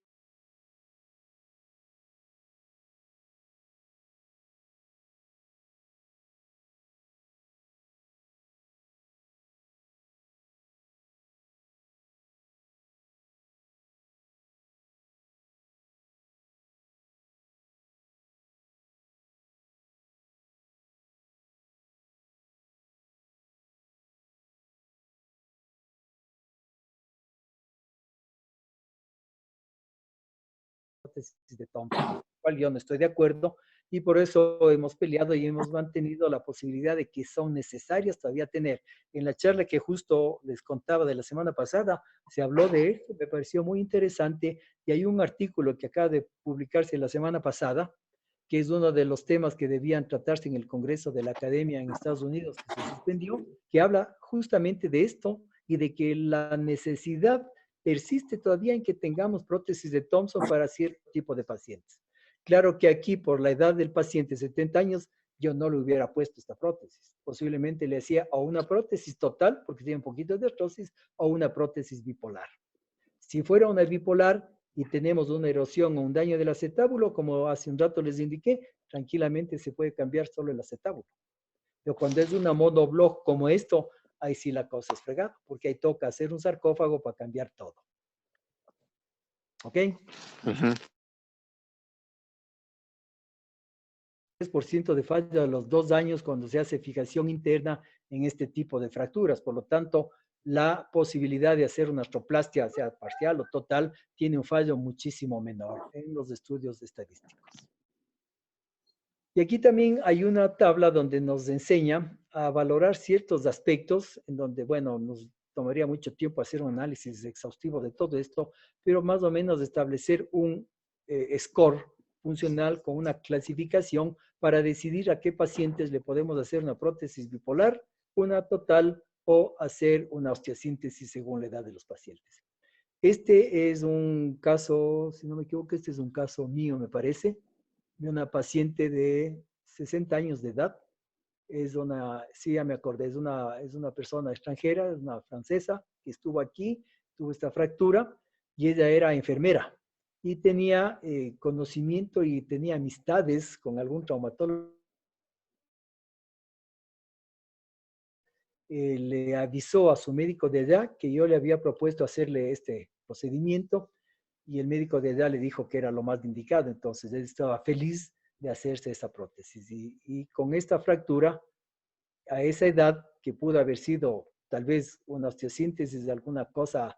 de Thompson, cual yo no estoy de acuerdo y por eso hemos peleado y hemos mantenido la posibilidad de que son necesarias todavía tener. En la charla que justo les contaba de la semana pasada, se habló de esto, me pareció muy interesante y hay un artículo que acaba de publicarse la semana pasada, que es uno de los temas que debían tratarse en el Congreso de la Academia en Estados Unidos, que se suspendió, que habla justamente de esto y de que la necesidad persiste todavía en que tengamos prótesis de Thompson para cierto tipo de pacientes. Claro que aquí, por la edad del paciente, 70 años, yo no le hubiera puesto esta prótesis. Posiblemente le hacía o una prótesis total, porque tiene un poquito de artrosis, o una prótesis bipolar. Si fuera una bipolar y tenemos una erosión o un daño del acetábulo, como hace un rato les indiqué, tranquilamente se puede cambiar solo el acetábulo. Pero cuando es una monoblock como esto, ahí sí la cosa es fregada, porque ahí toca hacer un sarcófago para cambiar todo. ¿Ok? 3% de falla a los 2 años cuando se hace fijación interna en este tipo de fracturas. Por lo tanto, la posibilidad de hacer una artroplastia, sea parcial o total, tiene un fallo muchísimo menor en los estudios estadísticos. Y aquí también hay una tabla donde nos enseña a valorar ciertos aspectos, en donde, bueno, nos tomaría mucho tiempo hacer un análisis exhaustivo de todo esto, pero más o menos establecer un score funcional con una clasificación para decidir a qué pacientes le podemos hacer una prótesis bipolar, una total o hacer una osteosíntesis según la edad de los pacientes. Este es un caso, si no me equivoco, este es un caso mío, me parece, de una paciente de 60 años de edad. Es una, sí, ya me acordé, es una persona extranjera, es una francesa que estuvo aquí, tuvo esta fractura y ella era enfermera y tenía conocimiento y tenía amistades con algún traumatólogo. Le avisó a su médico de allá que yo le había propuesto hacerle este procedimiento y el médico de allá le dijo que era lo más indicado. Entonces él estaba feliz de hacerse esa prótesis y con esta fractura, a esa edad, que pudo haber sido tal vez una osteosíntesis de alguna cosa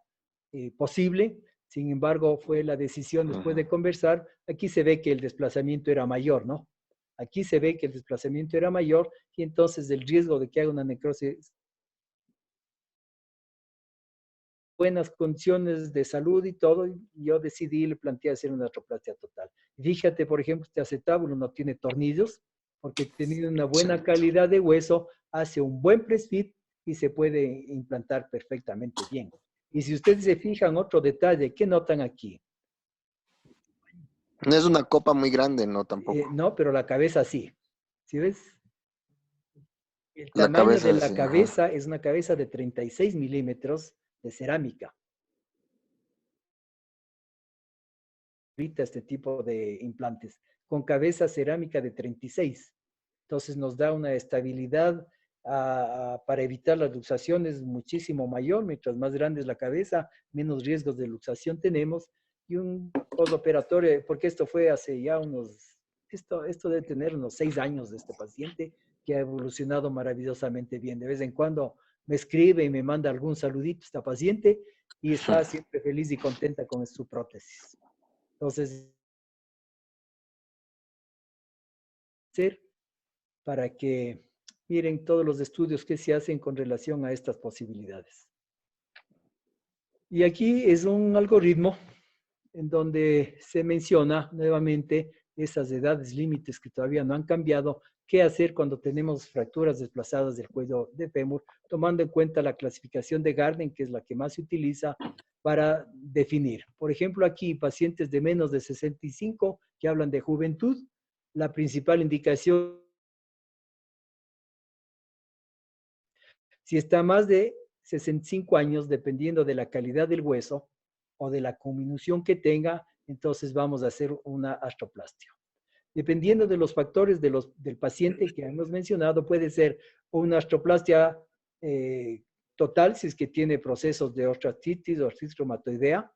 posible, sin embargo fue la decisión después de conversar, aquí se ve que el desplazamiento era mayor, ¿no? Aquí se ve que el desplazamiento era mayor y entonces el riesgo de que haga una necrosis, buenas condiciones de salud y todo, y yo decidí, le planteé hacer una artroplastia total. Fíjate, por ejemplo, este acetábulo no tiene tornillos, porque teniendo una buena calidad de hueso, hace un buen press fit y se puede implantar perfectamente bien. Y si ustedes se fijan, otro detalle, ¿qué notan aquí? No es una copa muy grande, no, tampoco. No, pero la cabeza sí. ¿Sí ves? El La tamaño cabeza de la sí, cabeza es una cabeza de 36 milímetros de cerámica. Ahorita este tipo de implantes, con cabeza cerámica de 36. Entonces nos da una estabilidad para evitar las luxaciones muchísimo mayor. Mientras más grande es la cabeza, menos riesgos de luxación tenemos. Y un postoperatorio, porque esto fue hace ya esto debe tener unos 6 años de este paciente, que ha evolucionado maravillosamente bien. De vez en cuando me escribe y me manda algún saludito esta paciente y está siempre feliz y contenta con su prótesis. Entonces, para que miren todos los estudios que se hacen con relación a estas posibilidades. Y aquí es un algoritmo en donde se menciona nuevamente esas edades límites que todavía no han cambiado, qué hacer cuando tenemos fracturas desplazadas del cuello de fémur, tomando en cuenta la clasificación de Gardner, que es la que más se utiliza para definir. Por ejemplo, aquí pacientes de menos de 65 que hablan de juventud, la principal indicación, si está más de 65 años, dependiendo de la calidad del hueso o de la conminución que tenga, entonces vamos a hacer una artroplastia. Dependiendo de los factores del paciente que hemos mencionado, puede ser una artroplastia total, si es que tiene procesos de artrostitis o artritis reumatoidea,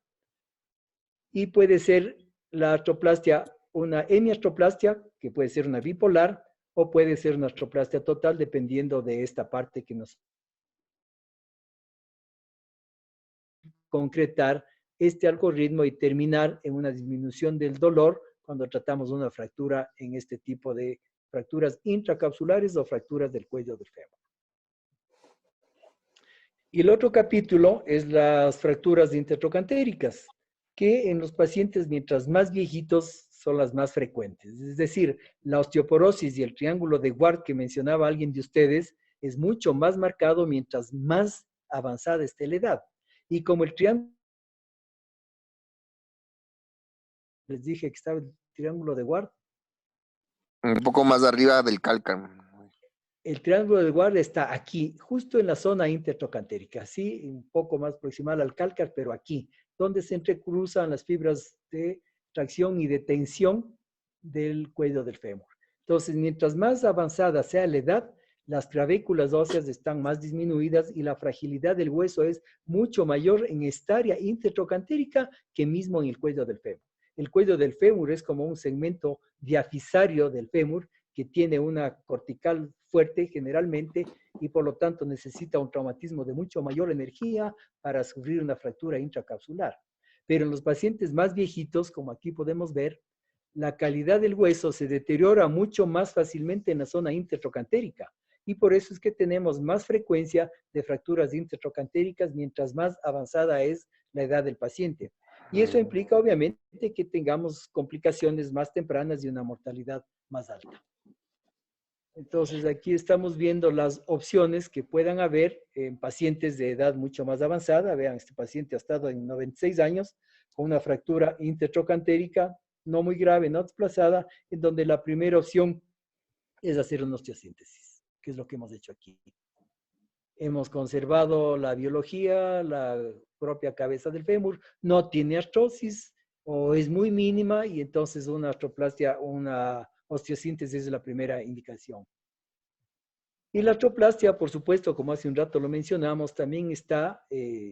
y puede ser la artroplastia, una hemiartroplastia, que puede ser una bipolar, o puede ser una artroplastia total, dependiendo de esta parte que nos concretar este algoritmo y terminar en una disminución del dolor cuando tratamos una fractura en este tipo de fracturas intracapsulares o fracturas del cuello del fémur. Y el otro capítulo es las fracturas intertrocantéricas, que en los pacientes mientras más viejitos son las más frecuentes. Es decir, la osteoporosis y el triángulo de Ward que mencionaba alguien de ustedes es mucho más marcado mientras más avanzada esté la edad. Y como el triángulo, les dije que estaba el triángulo de Ward. Un poco más arriba del cálcar. El triángulo de Ward está aquí, justo en la zona intertrocantérica, sí, un poco más proximal al cálcar, pero aquí, donde se entrecruzan las fibras de tracción y de tensión del cuello del fémur. Entonces, mientras más avanzada sea la edad, las clavículas óseas están más disminuidas y la fragilidad del hueso es mucho mayor en esta área intertrocantérica que mismo en el cuello del fémur. El cuello del fémur es como un segmento diafisario del fémur que tiene una cortical fuerte generalmente y por lo tanto necesita un traumatismo de mucho mayor energía para sufrir una fractura intracapsular. Pero en los pacientes más viejitos, como aquí podemos ver, la calidad del hueso se deteriora mucho más fácilmente en la zona intertrocantérica y por eso es que tenemos más frecuencia de fracturas intertrocantéricas mientras más avanzada es la edad del paciente. Y eso implica obviamente que tengamos complicaciones más tempranas y una mortalidad más alta. Entonces, aquí estamos viendo las opciones que puedan haber en pacientes de edad mucho más avanzada. Vean, este paciente ha estado en 96 años con una fractura intertrocantérica no muy grave, no desplazada, en donde la primera opción es hacer una osteosíntesis, que es lo que hemos hecho aquí. Hemos conservado la biología, la propia cabeza del fémur, no tiene artrosis o es muy mínima y entonces una artroplastia, una osteosíntesis es la primera indicación. Y la artroplastia, por supuesto, como hace un rato lo mencionamos, también está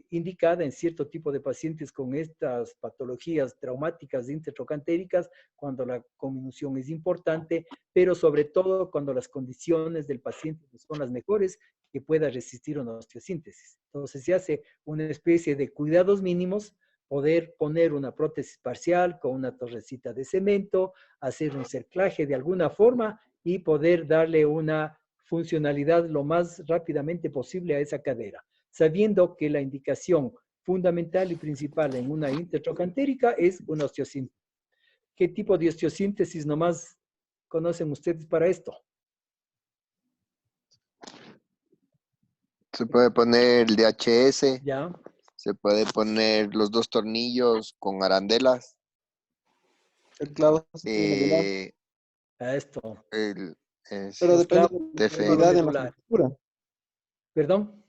indicada en cierto tipo de pacientes con estas patologías traumáticas intertrocantéricas, cuando la conminución es importante, pero sobre todo cuando las condiciones del paciente son las mejores que pueda resistir una osteosíntesis. Entonces se hace una especie de cuidados mínimos, poder poner una prótesis parcial con una torrecita de cemento, hacer un cerclaje de alguna forma y poder darle una funcionalidad lo más rápidamente posible a esa cadera, sabiendo que la indicación fundamental y principal en una intertrocantérica es una osteosíntesis. ¿Qué tipo de osteosíntesis nomás conocen ustedes para esto? Se puede poner el DHS, ¿Ya? se puede poner los 2 tornillos con arandelas. El clavo medular. A esto. Pero Los depende clavos de la TFI. estabilidad en la medular. fractura. ¿Perdón?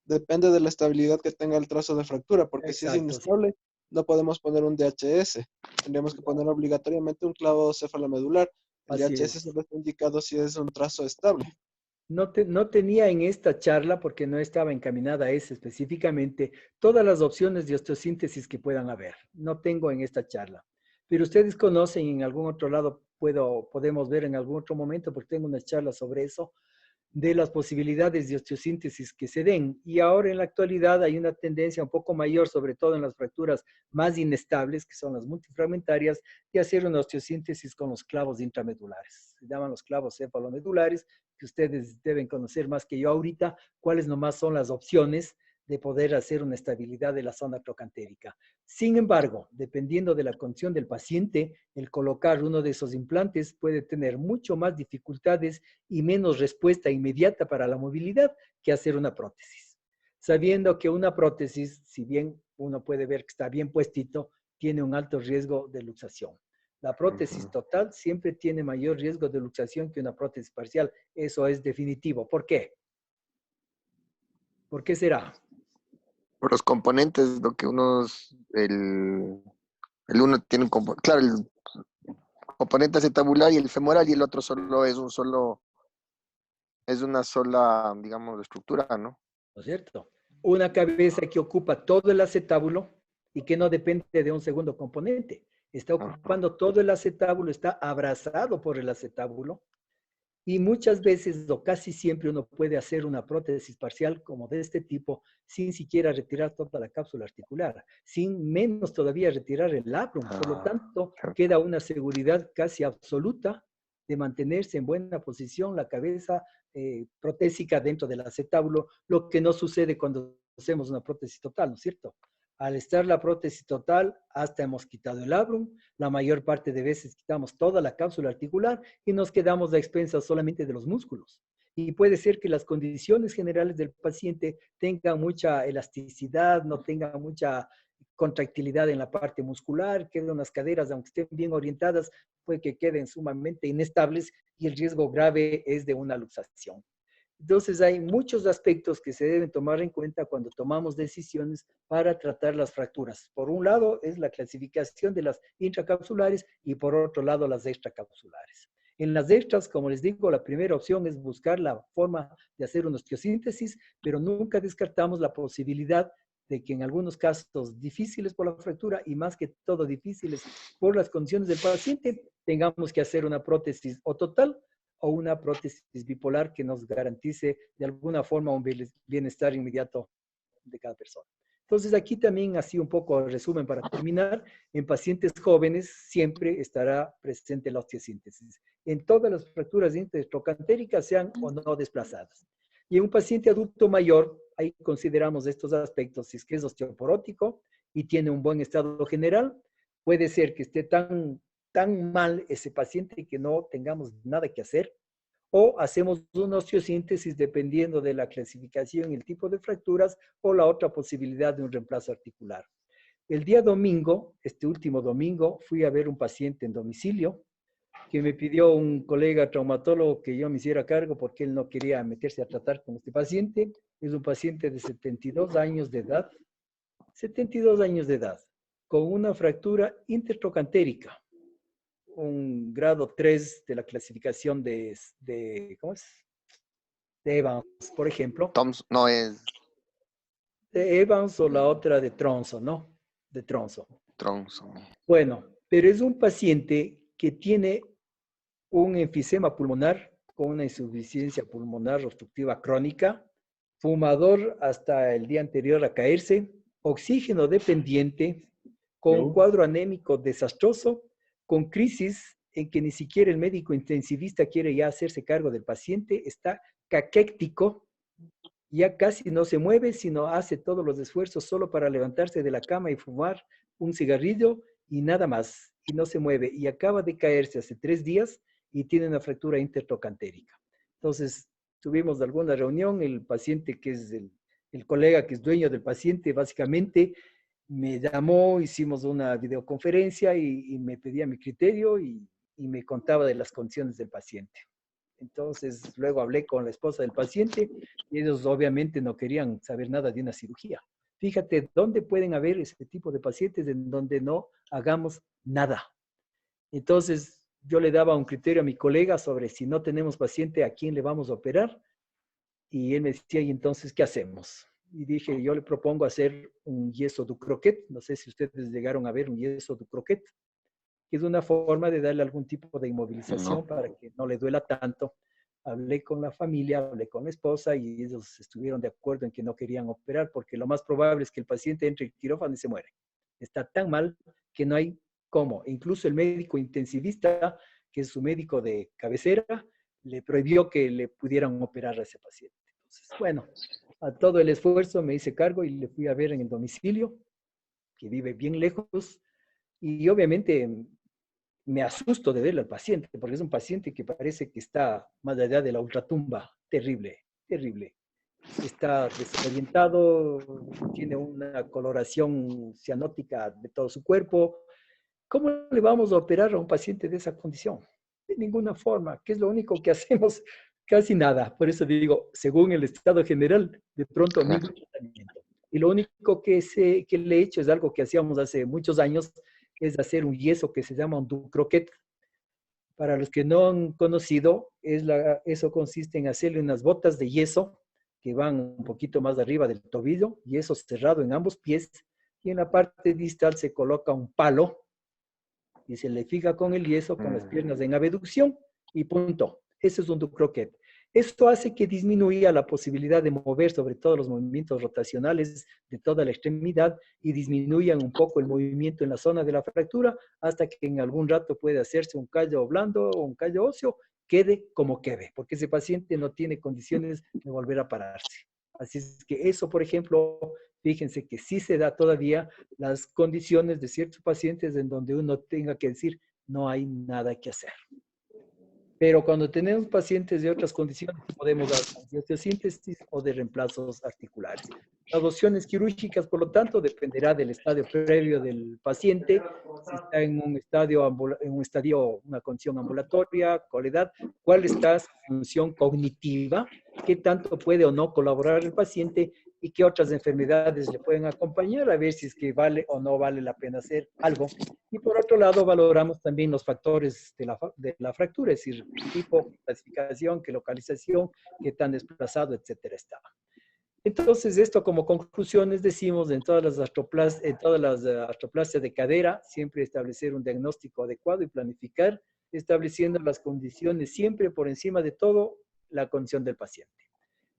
Depende de la estabilidad que tenga el trazo de fractura, porque si es Exacto, inestable, no podemos poner un DHS. Tendríamos que poner obligatoriamente un clavo cefalomedular. El Así DHS es. solo está indicado si es un trazo estable. No tenía en esta charla, porque no estaba encaminada a eso específicamente, todas las opciones de osteosíntesis que puedan haber. No tengo en esta charla. Pero ustedes conocen en algún otro lado, podemos ver en algún otro momento, porque tengo unas charlas sobre eso, de las posibilidades de osteosíntesis que se den. Y ahora en la actualidad hay una tendencia un poco mayor, sobre todo en las fracturas más inestables, que son las multifragmentarias, de hacer una osteosíntesis con los clavos intramedulares. Se llaman los clavos cefalomedulares, que ustedes deben conocer más que yo ahorita, cuáles nomás son las opciones de poder hacer una estabilidad de la zona trocantérica. Sin embargo, dependiendo de la condición del paciente, el colocar uno de esos implantes puede tener mucho más dificultades y menos respuesta inmediata para la movilidad que hacer una prótesis. Sabiendo que una prótesis, si bien uno puede ver que está bien puestito, tiene un alto riesgo de luxación. La prótesis total siempre tiene mayor riesgo de luxación que una prótesis parcial. Eso es definitivo. ¿Por qué? ¿Por qué será? Por los componentes, lo que el uno tiene un componente, claro, el componente acetabular y el femoral, y el otro es una sola, digamos, estructura, ¿no? ¿No es cierto? Una cabeza que ocupa todo el acetábulo y que no depende de un segundo componente. Está ocupando todo el acetábulo, está abrazado por el acetábulo, y muchas veces o casi siempre uno puede hacer una prótesis parcial como de este tipo sin siquiera retirar toda la cápsula articular, sin menos todavía retirar el labrum. Por lo tanto, queda una seguridad casi absoluta de mantenerse en buena posición la cabeza protésica dentro del acetábulo, lo que no sucede cuando hacemos una prótesis total, ¿no es cierto? Al estar la prótesis total, hasta hemos quitado el labrum, la mayor parte de veces quitamos toda la cápsula articular y nos quedamos a expensas solamente de los músculos. Y puede ser que las condiciones generales del paciente tengan mucha elasticidad, no tengan mucha contractilidad en la parte muscular, que las caderas, aunque estén bien orientadas, puede que queden sumamente inestables y el riesgo grave es de una luxación. Entonces hay muchos aspectos que se deben tomar en cuenta cuando tomamos decisiones para tratar las fracturas. Por un lado es la clasificación de las intracapsulares y por otro lado las extracapsulares. En las extras, como les digo, la primera opción es buscar la forma de hacer una osteosíntesis, pero nunca descartamos la posibilidad de que en algunos casos difíciles por la fractura y más que todo difíciles por las condiciones del paciente, tengamos que hacer una prótesis o total o una prótesis bipolar que nos garantice de alguna forma un bienestar inmediato de cada persona. Entonces aquí también así un poco resumen para terminar, en pacientes jóvenes siempre estará presente la osteosíntesis, en todas las fracturas intertrocantéricas sean o no desplazadas. Y en un paciente adulto mayor, ahí consideramos estos aspectos, si es que es osteoporótico y tiene un buen estado general, puede ser que esté tan mal ese paciente que no tengamos nada que hacer, o hacemos una osteosíntesis dependiendo de la clasificación y el tipo de fracturas, o la otra posibilidad de un reemplazo articular. El día domingo, este último domingo, fui a ver un paciente en domicilio, que me pidió un colega traumatólogo que yo me hiciera cargo porque él no quería meterse a tratar con este paciente. Es un paciente de 72 años de edad, 72 años de edad, con una fractura intertrocantérica, un grado 3 de la clasificación ¿cómo es? De Evans, por ejemplo. No es De Evans o la otra de Tronzo, ¿no? De Tronzo. Tronzo. Bueno, pero es un paciente que tiene un enfisema pulmonar con una insuficiencia pulmonar obstructiva crónica, fumador hasta el día anterior a caerse, oxígeno dependiente, con un cuadro anémico desastroso, con crisis en que ni siquiera el médico intensivista quiere ya hacerse cargo del paciente, está caquéctico, ya casi no se mueve, sino hace todos los esfuerzos solo para levantarse de la cama y fumar un cigarrillo y nada más, y no se mueve, y acaba de caerse hace 3 días y tiene una fractura intertrocantérica. Entonces, tuvimos alguna reunión, el paciente que es el colega que es dueño del paciente, básicamente me llamó, hicimos una videoconferencia y me pedía mi criterio y me contaba de las condiciones del paciente. Entonces, luego hablé con la esposa del paciente y ellos obviamente no querían saber nada de una cirugía. Fíjate, ¿dónde pueden haber este tipo de pacientes en donde no hagamos nada? Entonces, yo le daba un criterio a mi colega sobre si no tenemos paciente, ¿a quién le vamos a operar? Y él me decía, ¿y entonces qué hacemos? Y dije, yo le propongo hacer un yeso du croquet. No sé si ustedes llegaron a ver un yeso du croquet, que es una forma de darle algún tipo de inmovilización para que no le duela tanto. Hablé con la familia, hablé con la esposa y ellos estuvieron de acuerdo en que no querían operar porque lo más probable es que el paciente entre en quirófano y se muere. Está tan mal que no hay cómo. Incluso el médico intensivista, que es su médico de cabecera, le prohibió que le pudieran operar a ese paciente. Entonces, bueno, A todo el esfuerzo me hice cargo y le fui a ver en el domicilio, que vive bien lejos, y obviamente me asusto de verle al paciente, porque es un paciente que parece que está más allá de la ultratumba. Terrible, terrible. Está desorientado, tiene una coloración cianótica de todo su cuerpo. ¿Cómo le vamos a operar a un paciente de esa condición? De ninguna forma, que es lo único que hacemos, casi nada. Por eso digo, según el estado general, de pronto ningún tratamiento. Y lo único que le he hecho es algo que hacíamos hace muchos años, es hacer un yeso que se llama un Ducroquet. Para los que no han conocido, eso consiste en hacerle unas botas de yeso que van un poquito más arriba del tobillo, yeso cerrado en ambos pies, y en la parte distal se coloca un palo y se le fija con el yeso, con las piernas en abducción y punto. Eso es un Ducroquet. Esto hace que disminuya la posibilidad de mover sobre todo los movimientos rotacionales de toda la extremidad y disminuyan un poco el movimiento en la zona de la fractura hasta que en algún rato puede hacerse un callo blando o un callo óseo, quede como quede, porque ese paciente no tiene condiciones de volver a pararse. Así es que eso, por ejemplo, fíjense que sí se da todavía las condiciones de ciertos pacientes en donde uno tenga que decir, no hay nada que hacer. Pero cuando tenemos pacientes de otras condiciones, podemos dar de osteosíntesis o de reemplazos articulares. Las opciones quirúrgicas, por lo tanto, dependerá del estadio previo del paciente, si está en un estadio, una condición ambulatoria, con edad, cuál está su función cognitiva, qué tanto puede o no colaborar el paciente y qué otras enfermedades le pueden acompañar, a ver si es que vale o no vale la pena hacer algo. Y por otro lado, valoramos también los factores de la fractura, es decir, tipo, clasificación, qué localización, qué tan desplazado, etcétera, estaba. Entonces, esto como conclusiones decimos en todas las artroplasias de cadera, siempre establecer un diagnóstico adecuado y planificar, estableciendo las condiciones siempre por encima de todo, la condición del paciente.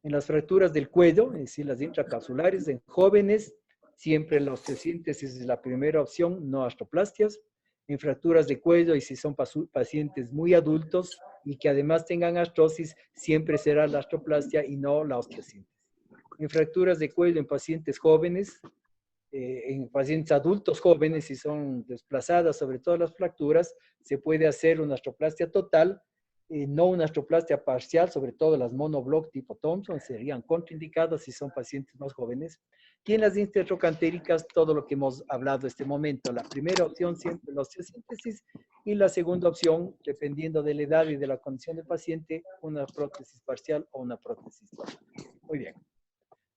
En las fracturas del cuello, es decir, las intracapsulares, en jóvenes, siempre la osteosíntesis es la primera opción, no artroplastias. En fracturas de cuello, y si son pacientes muy adultos y que además tengan artrosis, siempre será la artroplastia y no la osteosíntesis. En fracturas de cuello en pacientes jóvenes, en pacientes adultos jóvenes, si son desplazadas sobre todas las fracturas, se puede hacer una artroplastia total, no una artroplastia parcial, sobre todo las monoblock tipo Thompson, serían contraindicadas si son pacientes más jóvenes. Y en las intertrocantéricas, todo lo que hemos hablado este momento. La primera opción siempre la osteosíntesis y la segunda opción, dependiendo de la edad y de la condición del paciente, una prótesis parcial o una prótesis total. Muy bien.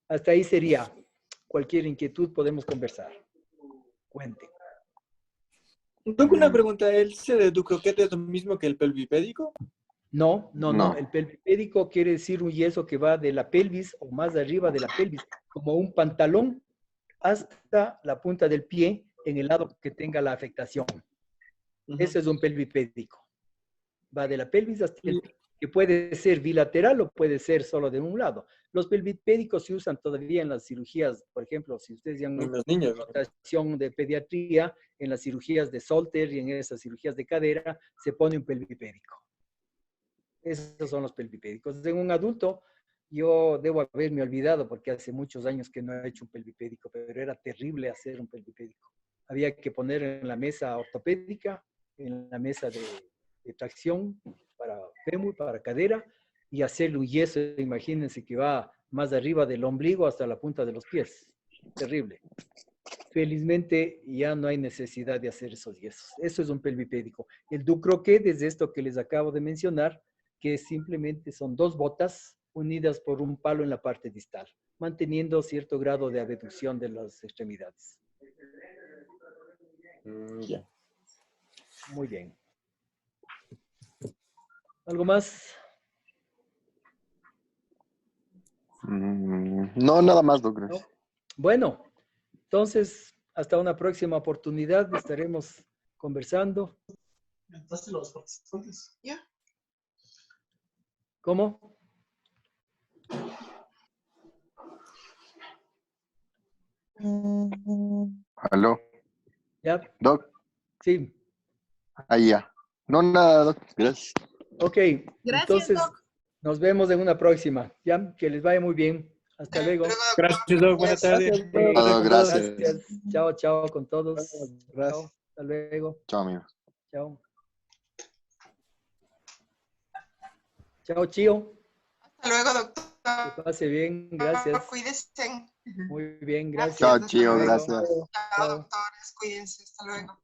Hasta ahí sería. Cualquier inquietud podemos conversar. Cuente. Tengo una pregunta. ¿El de Ducroquet es lo mismo que el pelvipédico? No. No. El pelvipédico quiere decir un yeso que va de la pelvis o más arriba de la pelvis, como un pantalón hasta la punta del pie en el lado que tenga la afectación. Ese es un pelvipédico. Va de la pelvis hasta el pie, que puede ser bilateral o puede ser solo de un lado. Los pelvipédicos se usan todavía en las cirugías, por ejemplo, si ustedes ya han En los niños, ¿no? rotación de pediatría, en las cirugías de Solter y en esas cirugías de cadera, se pone un pelvipédico. Esos son los pelvipédicos. En un adulto, yo debo haberme olvidado porque hace muchos años que no he hecho un pelvipédico, pero era terrible hacer un pelvipédico. Había que poner en la mesa ortopédica, en la mesa de tracción para fémur, para cadera, y hacerle un yeso, imagínense que va más arriba del ombligo hasta la punta de los pies. Terrible. Felizmente ya no hay necesidad de hacer esos yesos. Eso es un pelvipédico. El Ducroquet es esto que les acabo de mencionar, que simplemente son dos botas unidas por un palo en la parte distal, manteniendo cierto grado de abducción de las extremidades. Ya. Muy bien. ¿Algo más? No, nada más, doctor. ¿No? Bueno, entonces, hasta una próxima oportunidad estaremos conversando. Entonces los participantes. Ya. ¿Cómo? ¿Aló? ¿Ya? Doc. Sí. Ahí ya. No, nada, doc. Gracias. Ok. Gracias, Entonces, Doc. nos vemos en una próxima. ¿Ya? Que les vaya muy bien. Hasta luego. Gracias, Doc. Buenas tardes. Gracias, Sí, Doc. Gracias. Gracias. Chao, chao con todos. Gracias. Chao. Hasta luego. Chao, amigo. Chao. Chao, Chío. Hasta luego, doctor. Que pase bien. Gracias. Cuídense. Muy bien, gracias. Chao, Hasta Chío. luego. Gracias. Chao, Chao. doctores. Cuídense. Hasta luego.